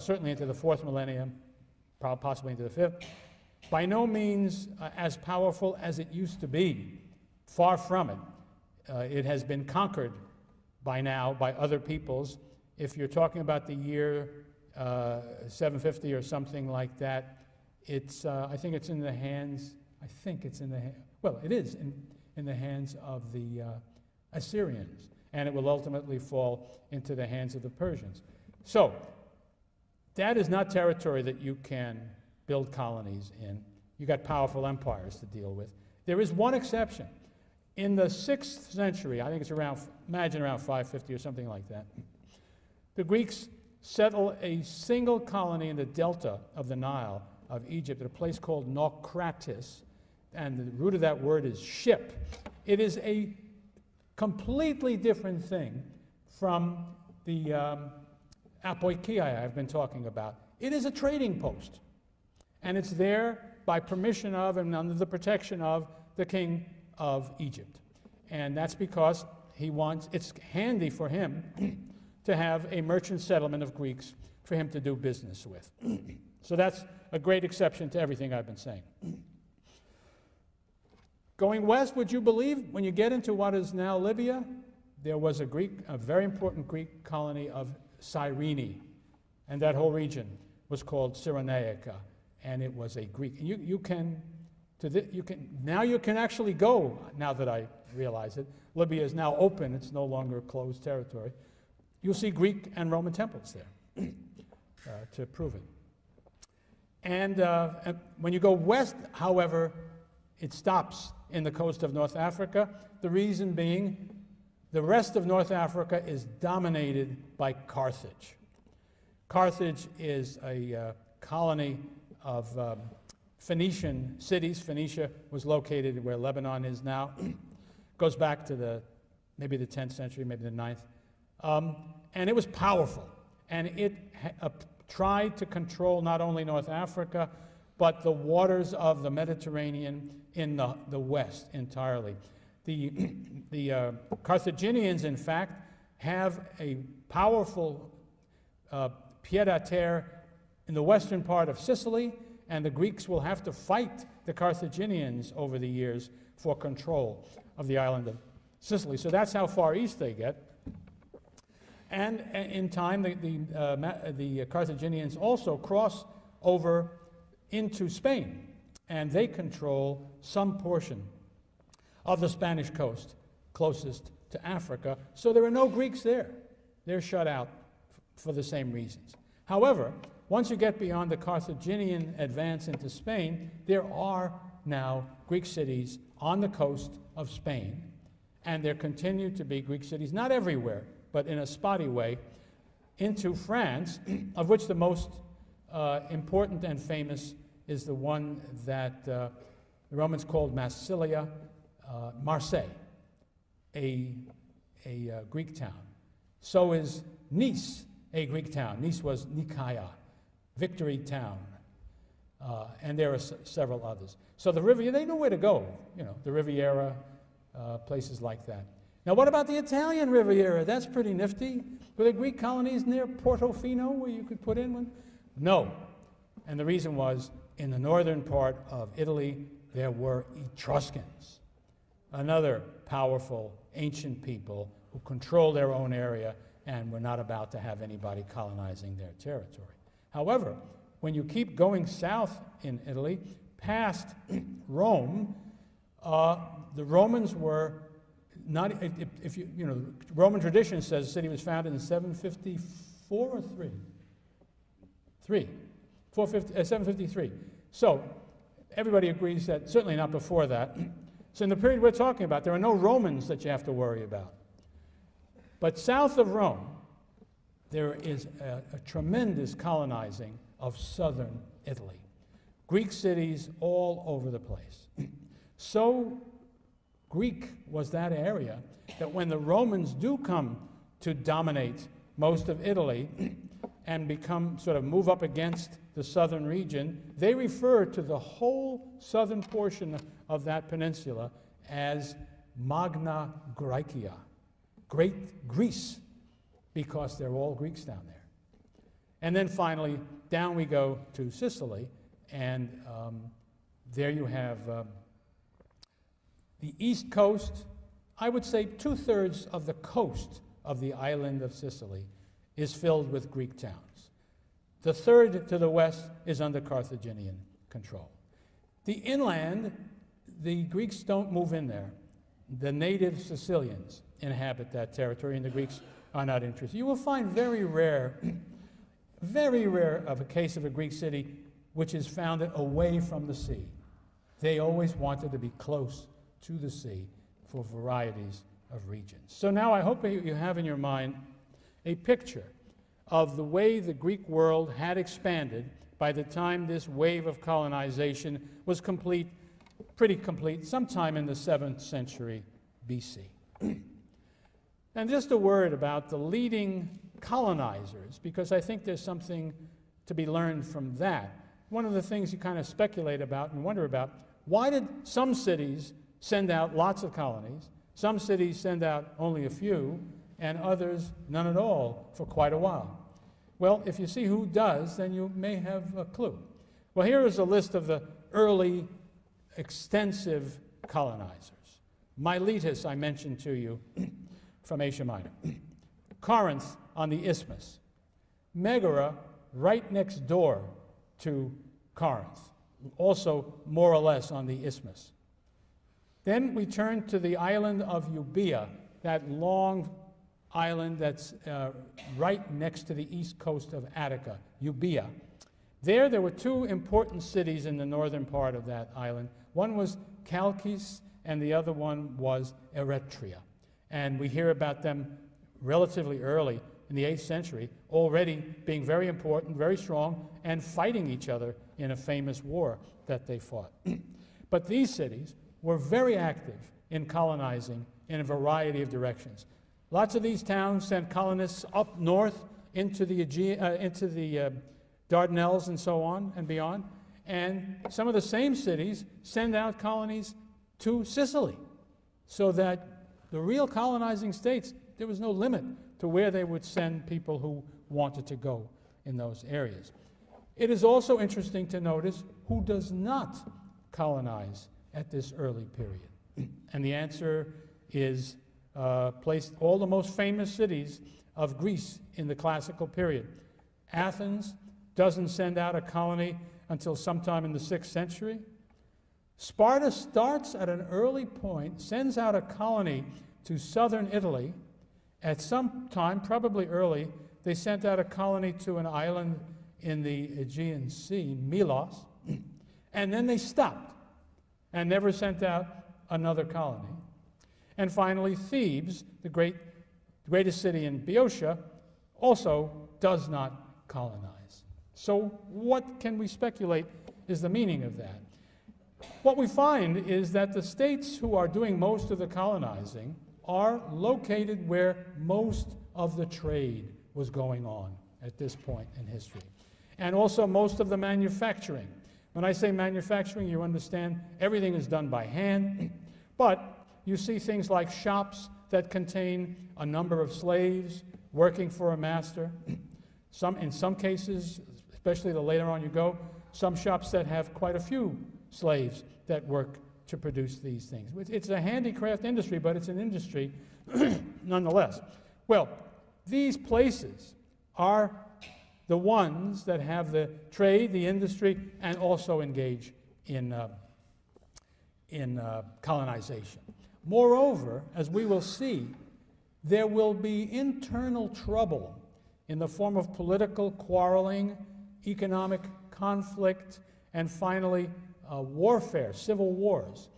certainly into the 4th millennium, possibly into the 5th. By no means as powerful as it used to be. Far from it. It has been conquered by now by other peoples. If you're talking about the year 750 or something like that, it's I think it's in the hands. It is in the hands of the Assyrians, and it will ultimately fall into the hands of the Persians. So that is not territory that you can build colonies in. You got powerful empires to deal with. There is one exception. In the 6th century, I think it's around 550 or something like that, the Greeks settle a single colony in the delta of the Nile of Egypt at a place called Naucratis, and the root of that word is ship. It is a completely different thing from the apoikia I've been talking about. It is a trading post, and it's there by permission of and under the protection of the king of Egypt. And that's because it's handy for him to have a merchant settlement of Greeks for him to do business with. So that's a great exception to everything I've been saying. Going west, would you believe, when you get into what is now Libya, there was a very important Greek colony of Cyrene, and that whole region was called Cyrenaica, and it was a Greek. You can actually go, now that I realize it. Libya is now open, it's no longer closed territory. You'll see Greek and Roman temples there to prove it. And when you go west, however, it stops in the coast of North Africa. The reason being, the rest of North Africa is dominated by Carthage. Carthage is a colony of Phoenician cities. Phoenicia was located where Lebanon is now. Goes back to maybe the 10th century, maybe the 9th. And it was powerful. And it tried to control not only North Africa, but the waters of the Mediterranean in the west entirely. The Carthaginians, in fact, have a powerful pied-à-terre in the western part of Sicily, and the Greeks will have to fight the Carthaginians over the years for control of the island of Sicily. So that's how far east they get. And in time, the Carthaginians also cross over into Spain, and they control some portion of the Spanish coast closest to Africa. So there are no Greeks there. They're shut out for the same reasons. However, once you get beyond the Carthaginian advance into Spain, there are now Greek cities on the coast of Spain, and there continue to be Greek cities, not everywhere, but in a spotty way, into France, of which the most important and famous is the one that the Romans called Massilia, Marseille, a Greek town. So is Nice, a Greek town. Nice was Nicaea, Victory Town, and there are several others. So the Riviera, they know where to go, you know, the Riviera, places like that. Now what about the Italian Riviera? That's pretty nifty. Were there Greek colonies near Portofino where you could put in one? No. And the reason was, in the northern part of Italy, there were Etruscans, another powerful ancient people who controlled their own area and were not about to have anybody colonizing their territory. However, when you keep going south in Italy, past Rome, the Romans were not, if you know, Roman tradition says the city was founded in 754 or 753. So everybody agrees that certainly not before that. So in the period we're talking about, there are no Romans that you have to worry about. But south of Rome, there is a tremendous colonizing of southern Italy. Greek cities all over the place. So Greek was that area that when the Romans do come to dominate most of Italy and become, sort of move up against the southern region, they refer to the whole southern portion of that peninsula as Magna Graecia, Great Greece, because they're all Greeks down there. And then finally, down we go to Sicily, and there you have the east coast. I would say 2/3 of the coast of the island of Sicily is filled with Greek towns. The third to the west is under Carthaginian control. The inland, the Greeks don't move in there. The native Sicilians inhabit that territory, and the Greeks are not interested. You will find very rare of a case of a Greek city which is founded away from the sea. They always wanted to be close to the sea for varieties of regions. So now I hope you have in your mind a picture of the way the Greek world had expanded by the time this wave of colonization was complete, pretty complete, sometime in the 7th century BC. And just a word about the leading colonizers, because I think there's something to be learned from that. One of the things you kind of speculate about and wonder about, why did some cities send out lots of colonies, some cities send out only a few, and others none at all for quite a while? Well, if you see who does, then you may have a clue. Well, here is a list of the early extensive colonizers. Miletus, I mentioned to you, from Asia Minor. Corinth on the Isthmus. Megara, right next door to Corinth, also more or less on the Isthmus. Then we turn to the island of Euboea, that long island that's right next to the east coast of Attica, Euboea. There were two important cities in the northern part of that island. One was Chalcis, and the other one was Eretria. And we hear about them relatively early in the 8th century, already being very important, very strong, and fighting each other in a famous war that they fought. But these cities were very active in colonizing in a variety of directions. Lots of these towns sent colonists up north into the Dardanelles and so on and beyond. And some of the same cities send out colonies to Sicily, so that the real colonizing states, there was no limit to where they would send people who wanted to go in those areas. It is also interesting to notice who does not colonize at this early period. And the answer is placed all the most famous cities of Greece in the classical period. Athens doesn't send out a colony until sometime in the 6th century. Sparta starts at an early point, sends out a colony to southern Italy. At some time, probably early, they sent out a colony to an island in the Aegean Sea, Milos, and then they stopped and never sent out another colony. And finally, Thebes, the greatest city in Boeotia, also does not colonize. So what can we speculate is the meaning of that? What we find is that the states who are doing most of the colonizing are located where most of the trade was going on at this point in history. and also most of the manufacturing. When I say manufacturing, you understand everything is done by hand, but you see things like shops that contain a number of slaves working for a master. In some cases, especially the later on you go, some shops that have quite a few slaves that work to produce these things. It's a handicraft industry, but it's an industry nonetheless. Well, these places are the ones that have the trade, the industry, and also engage in colonization. Moreover, as we will see, there will be internal trouble in the form of political quarreling, economic conflict, and finally warfare, civil wars,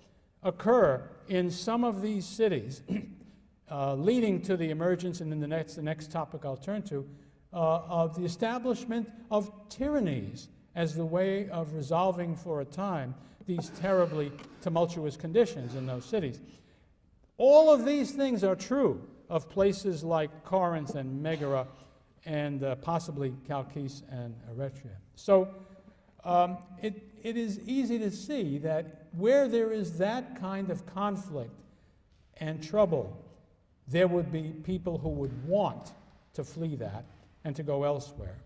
occur in some of these cities, leading to the emergence, and then the next topic I'll turn to, of the establishment of tyrannies as the way of resolving for a time these terribly tumultuous conditions in those cities. All of these things are true of places like Corinth and Megara and possibly Chalcis and Eretria. So it is easy to see that where there is that kind of conflict and trouble, there would be people who would want to flee that and to go elsewhere.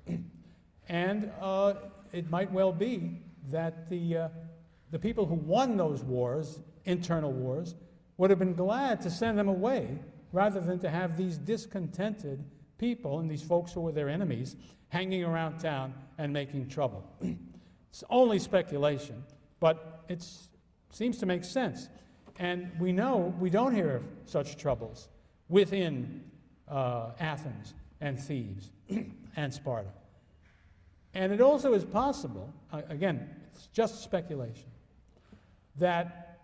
And it might well be that the people who won those wars, internal wars, would have been glad to send them away rather than to have these discontented people and these folks who were their enemies hanging around town and making trouble. It's only speculation, but it seems to make sense. And we know we don't hear of such troubles within Athens and Thebes and Sparta. And it also is possible, again, it's just speculation, that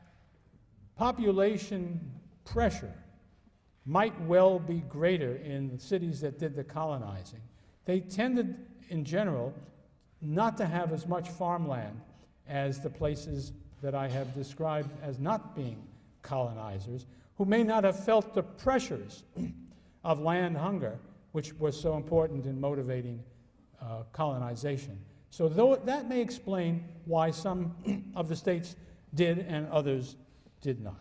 population pressure might well be greater in the cities that did the colonizing. They tended, in general, not to have as much farmland as the places that I have described as not being colonizers, who may not have felt the pressures of land hunger, which was so important in motivating colonization. So that may explain why some of the states did and others did not.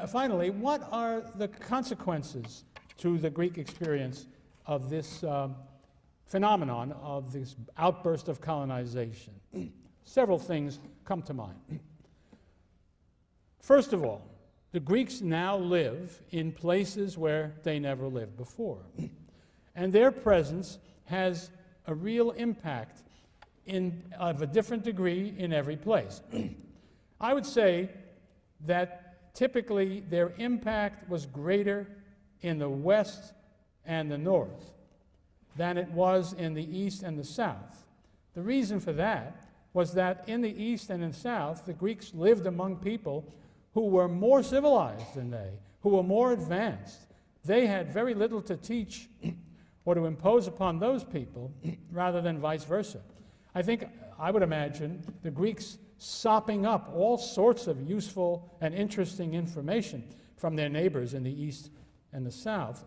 Finally, what are the consequences to the Greek experience of this phenomenon, of this outburst of colonization? Several things come to mind. First of all, the Greeks now live in places where they never lived before. And their presence has a real impact of a different degree in every place. I would say that typically their impact was greater in the west and the north than it was in the east and the south. The reason for that was that in the east and in the south, the Greeks lived among people who were more civilized than they, who were more advanced. They had very little to teach or to impose upon those people rather than vice versa. I would imagine the Greeks sopping up all sorts of useful and interesting information from their neighbors in the east and the south,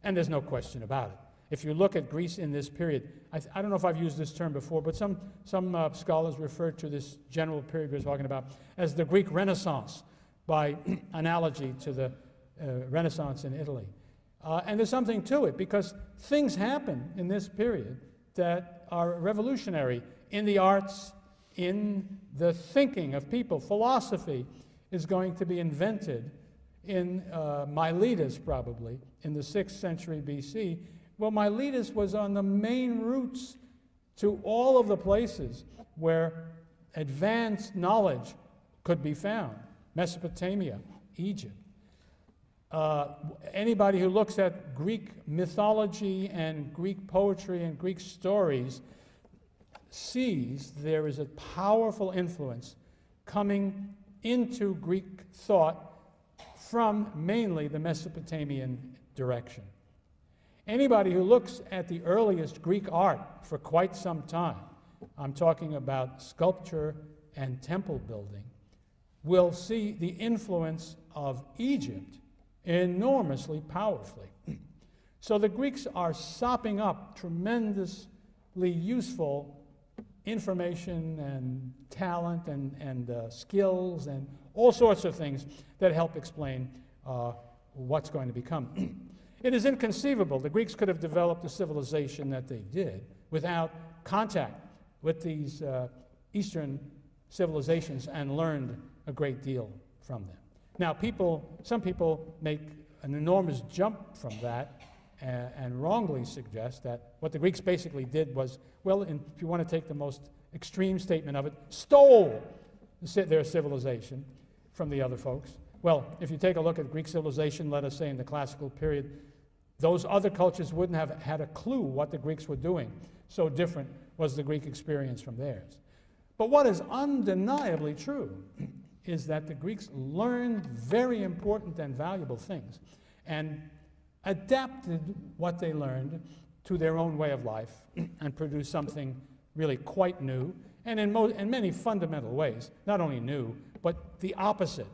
and there's no question about it. If you look at Greece in this period, I don't know if I've used this term before, but some scholars refer to this general period we're talking about as the Greek Renaissance, by analogy to the Renaissance in Italy. And there's something to it, because things happen in this period that are revolutionary in the arts, in the thinking of people. Philosophy is going to be invented in Miletus, probably, in the 6th century BC. Well, Miletus was on the main routes to all of the places where advanced knowledge could be found. Mesopotamia, Egypt. Anybody who looks at Greek mythology and Greek poetry and Greek stories sees there is a powerful influence coming into Greek thought from mainly the Mesopotamian direction. Anybody who looks at the earliest Greek art for quite some time, I'm talking about sculpture and temple building, will see the influence of Egypt enormously powerfully. So the Greeks are sopping up tremendous useful information and talent and skills and all sorts of things that help explain what's going to become. It is inconceivable the Greeks could have developed the civilization that they did without contact with these Eastern civilizations and learned a great deal from them. Now, some people make an enormous jump from that and wrongly suggest that what the Greeks basically did was, well, if you want to take the most extreme statement of it, stole their civilization from the other folks. Well, if you take a look at Greek civilization, let us say in the classical period, those other cultures wouldn't have had a clue what the Greeks were doing. So different was the Greek experience from theirs. But what is undeniably true is that the Greeks learned very important and valuable things and adapted what they learned to their own way of life and produced something really quite new and in many fundamental ways, not only new, but the opposite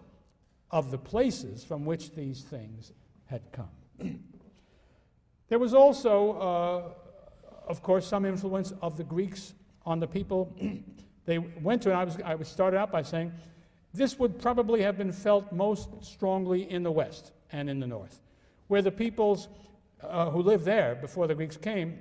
of the places from which these things had come. There was also, of course, some influence of the Greeks on the people they went to, and I would start out by saying this would probably have been felt most strongly in the West and in the North, where the peoples who lived there before the Greeks came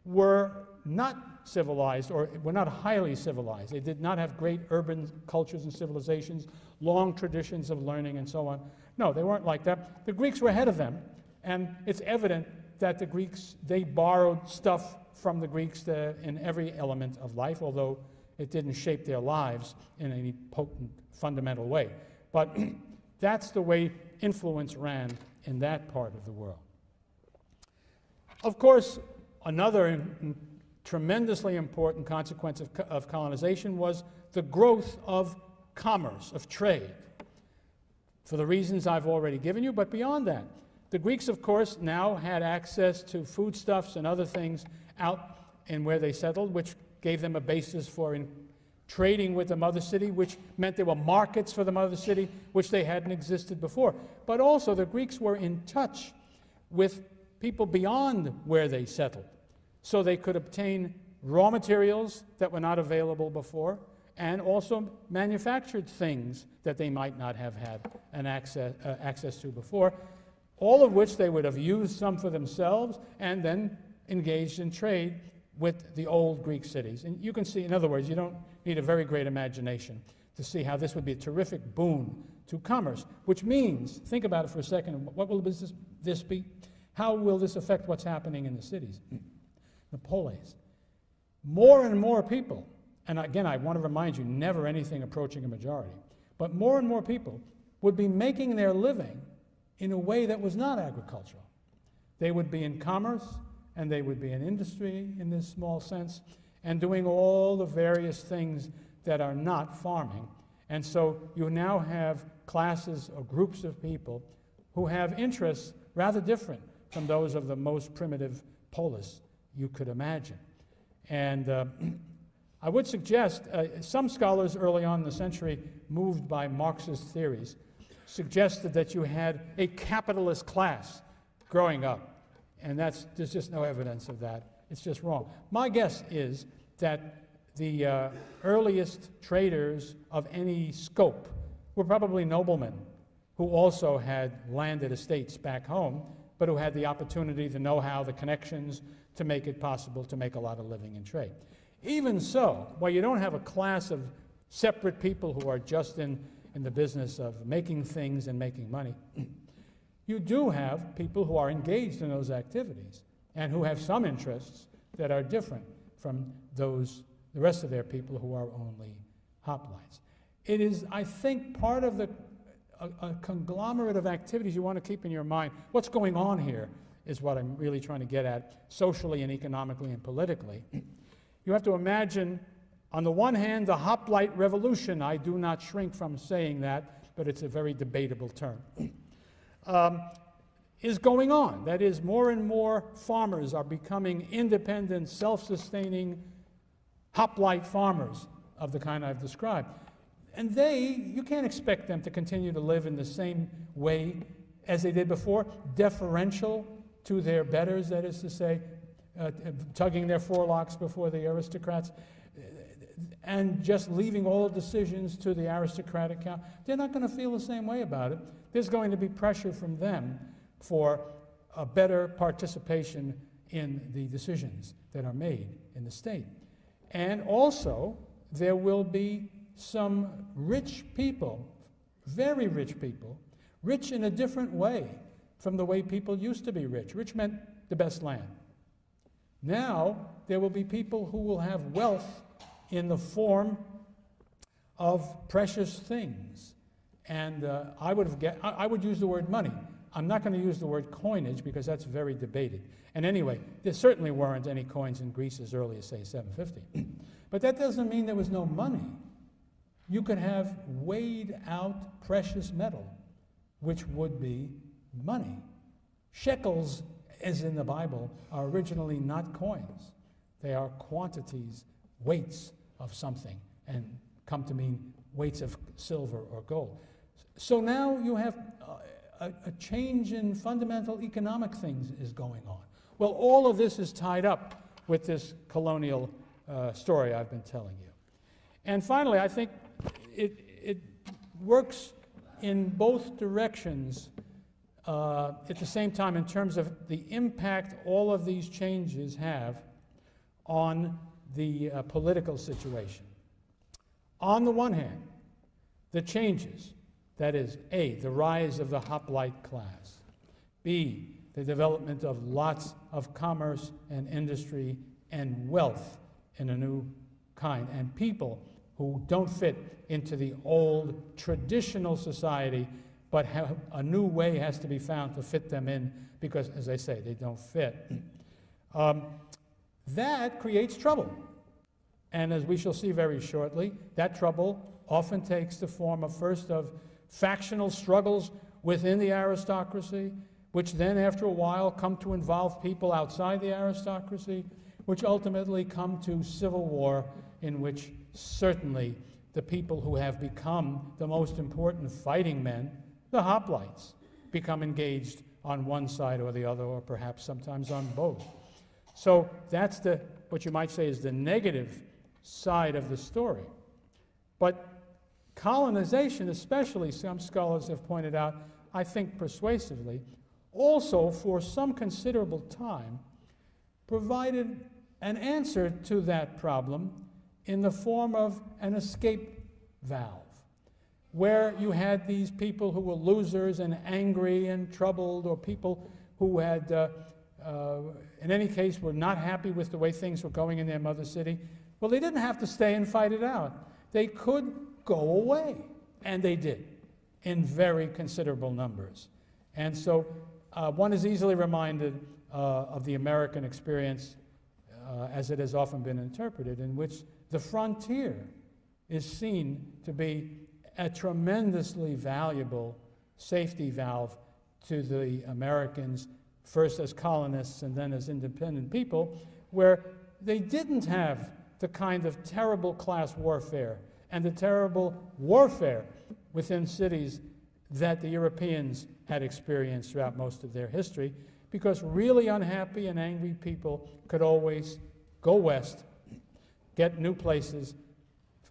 were not civilized or were not highly civilized. They did not have great urban cultures and civilizations, long traditions of learning and so on. No, they weren't like that. The Greeks were ahead of them, and it's evident that the Greeks, they borrowed stuff from the Greeks in every element of life, although it didn't shape their lives in any potent, fundamental way. But that's the way influence ran in that part of the world. Of course, another tremendously important consequence of colonization was the growth of commerce, of trade, for the reasons I've already given you, but beyond that. The Greeks, of course, now had access to foodstuffs and other things out in where they settled, which gave them a basis for trading with the mother city, which meant there were markets for the mother city, which they hadn't existed before. But also the Greeks were in touch with people beyond where they settled, so they could obtain raw materials that were not available before, and also manufactured things that they might not have had an access to before, all of which they would have used some for themselves and then engaged in trade with the old Greek cities. And you can see, in other words, you don't need a very great imagination to see how this would be a terrific boon to commerce, which means, think about it for a second, what will this be? How will this affect what's happening in the cities? The polis. More and more people, and again, I want to remind you, never anything approaching a majority, but more and more people would be making their living in a way that was not agricultural. They would be in commerce, and they would be in industry in this small sense, and doing all the various things that are not farming. And so you now have classes or groups of people who have interests rather different from those of the most primitive polis you could imagine. And I would suggest, some scholars early on in the century, moved by Marxist theories, suggested that you had a capitalist class growing up. And there's just no evidence of that. It's just wrong. My guess is that the earliest traders of any scope were probably noblemen who also had landed estates back home, but who had the opportunity, the know-how, the connections to make it possible to make a lot of living in trade. Even so, while you don't have a class of separate people who are just in the business of making things and making money, you do have people who are engaged in those activities and who have some interests that are different from the rest of their people who are only hoplites. It is, I think, part of a conglomerate of activities you want to keep in your mind. What's going on here is what I'm really trying to get at, socially and economically and politically. You have to imagine, on the one hand, the hoplite revolution. I do not shrink from saying that, but it's a very debatable term. Is going on. That is, more and more farmers are becoming independent, self-sustaining hoplite farmers of the kind I've described. And you can't expect them to continue to live in the same way as they did before, deferential to their betters, that is to say, tugging their forelocks before the aristocrats, and just leaving all decisions to the aristocratic count, they're not going to feel the same way about it. There's going to be pressure from them for a better participation in the decisions that are made in the state. And also, there will be some rich people, very rich people, rich in a different way from the way people used to be rich. Rich meant the best land. Now, there will be people who will have wealth in the form of precious things. And I would use the word money. I'm not going to use the word coinage because that's very debated. And anyway, there certainly weren't any coins in Greece as early as, say, 750. But that doesn't mean there was no money. You could have weighed out precious metal, which would be money. Shekels, as in the Bible, are originally not coins. They are quantities, weights of something, and come to mean weights of silver or gold. So now you have a change in fundamental economic things is going on. Well, all of this is tied up with this colonial story I've been telling you. And finally, I think it works in both directions at the same time in terms of the impact all of these changes have on the political situation. On the one hand, the changes, that is, A, the rise of the hoplite class, B, the development of lots of commerce and industry and wealth in a new kind, and people who don't fit into the old traditional society, but a new way has to be found to fit them in because, as I say, they don't fit. That creates trouble. And as we shall see very shortly, that trouble often takes the form of first of factional struggles within the aristocracy, which then after a while come to involve people outside the aristocracy, which ultimately come to civil war, in which certainly the people who have become the most important fighting men, the hoplites, become engaged on one side or the other, or perhaps sometimes on both. So that's what you might say is the negative side of the story. But colonization, especially, some scholars have pointed out, I think persuasively, also for some considerable time provided an answer to that problem in the form of an escape valve, where you had these people who were losers and angry and troubled, or people who had, in any case, were not happy with the way things were going in their mother city. Well, they didn't have to stay and fight it out. They could go away, and they did, in very considerable numbers. And so one is easily reminded of the American experience, as it has often been interpreted, in which the frontier is seen to be a tremendously valuable safety valve to the Americans, first as colonists and then as independent people, where they didn't have the kind of terrible class warfare and the terrible warfare within cities that the Europeans had experienced throughout most of their history, because really unhappy and angry people could always go west, get new places.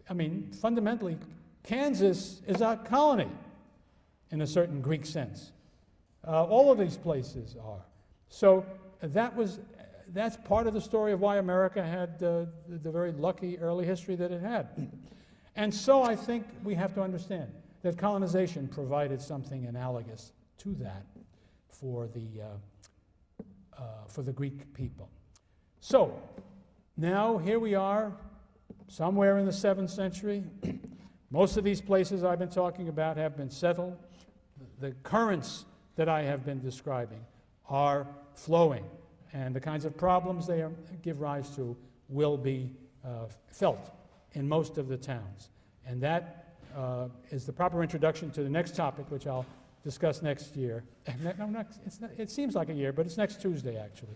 I mean, fundamentally, Kansas is a colony in a certain Greek sense. All of these places are. So that's part of the story of why America had the very lucky early history that it had. And so I think we have to understand that colonization provided something analogous to that for the Greek people. So now here we are, somewhere in the 7th century. Most of these places I've been talking about have been settled. The currents that I have been describing are flowing, and the kinds of problems they give rise to will be felt in most of the towns. And that is the proper introduction to the next topic, which I'll discuss next year. No, it seems like a year, but it's next Tuesday, actually.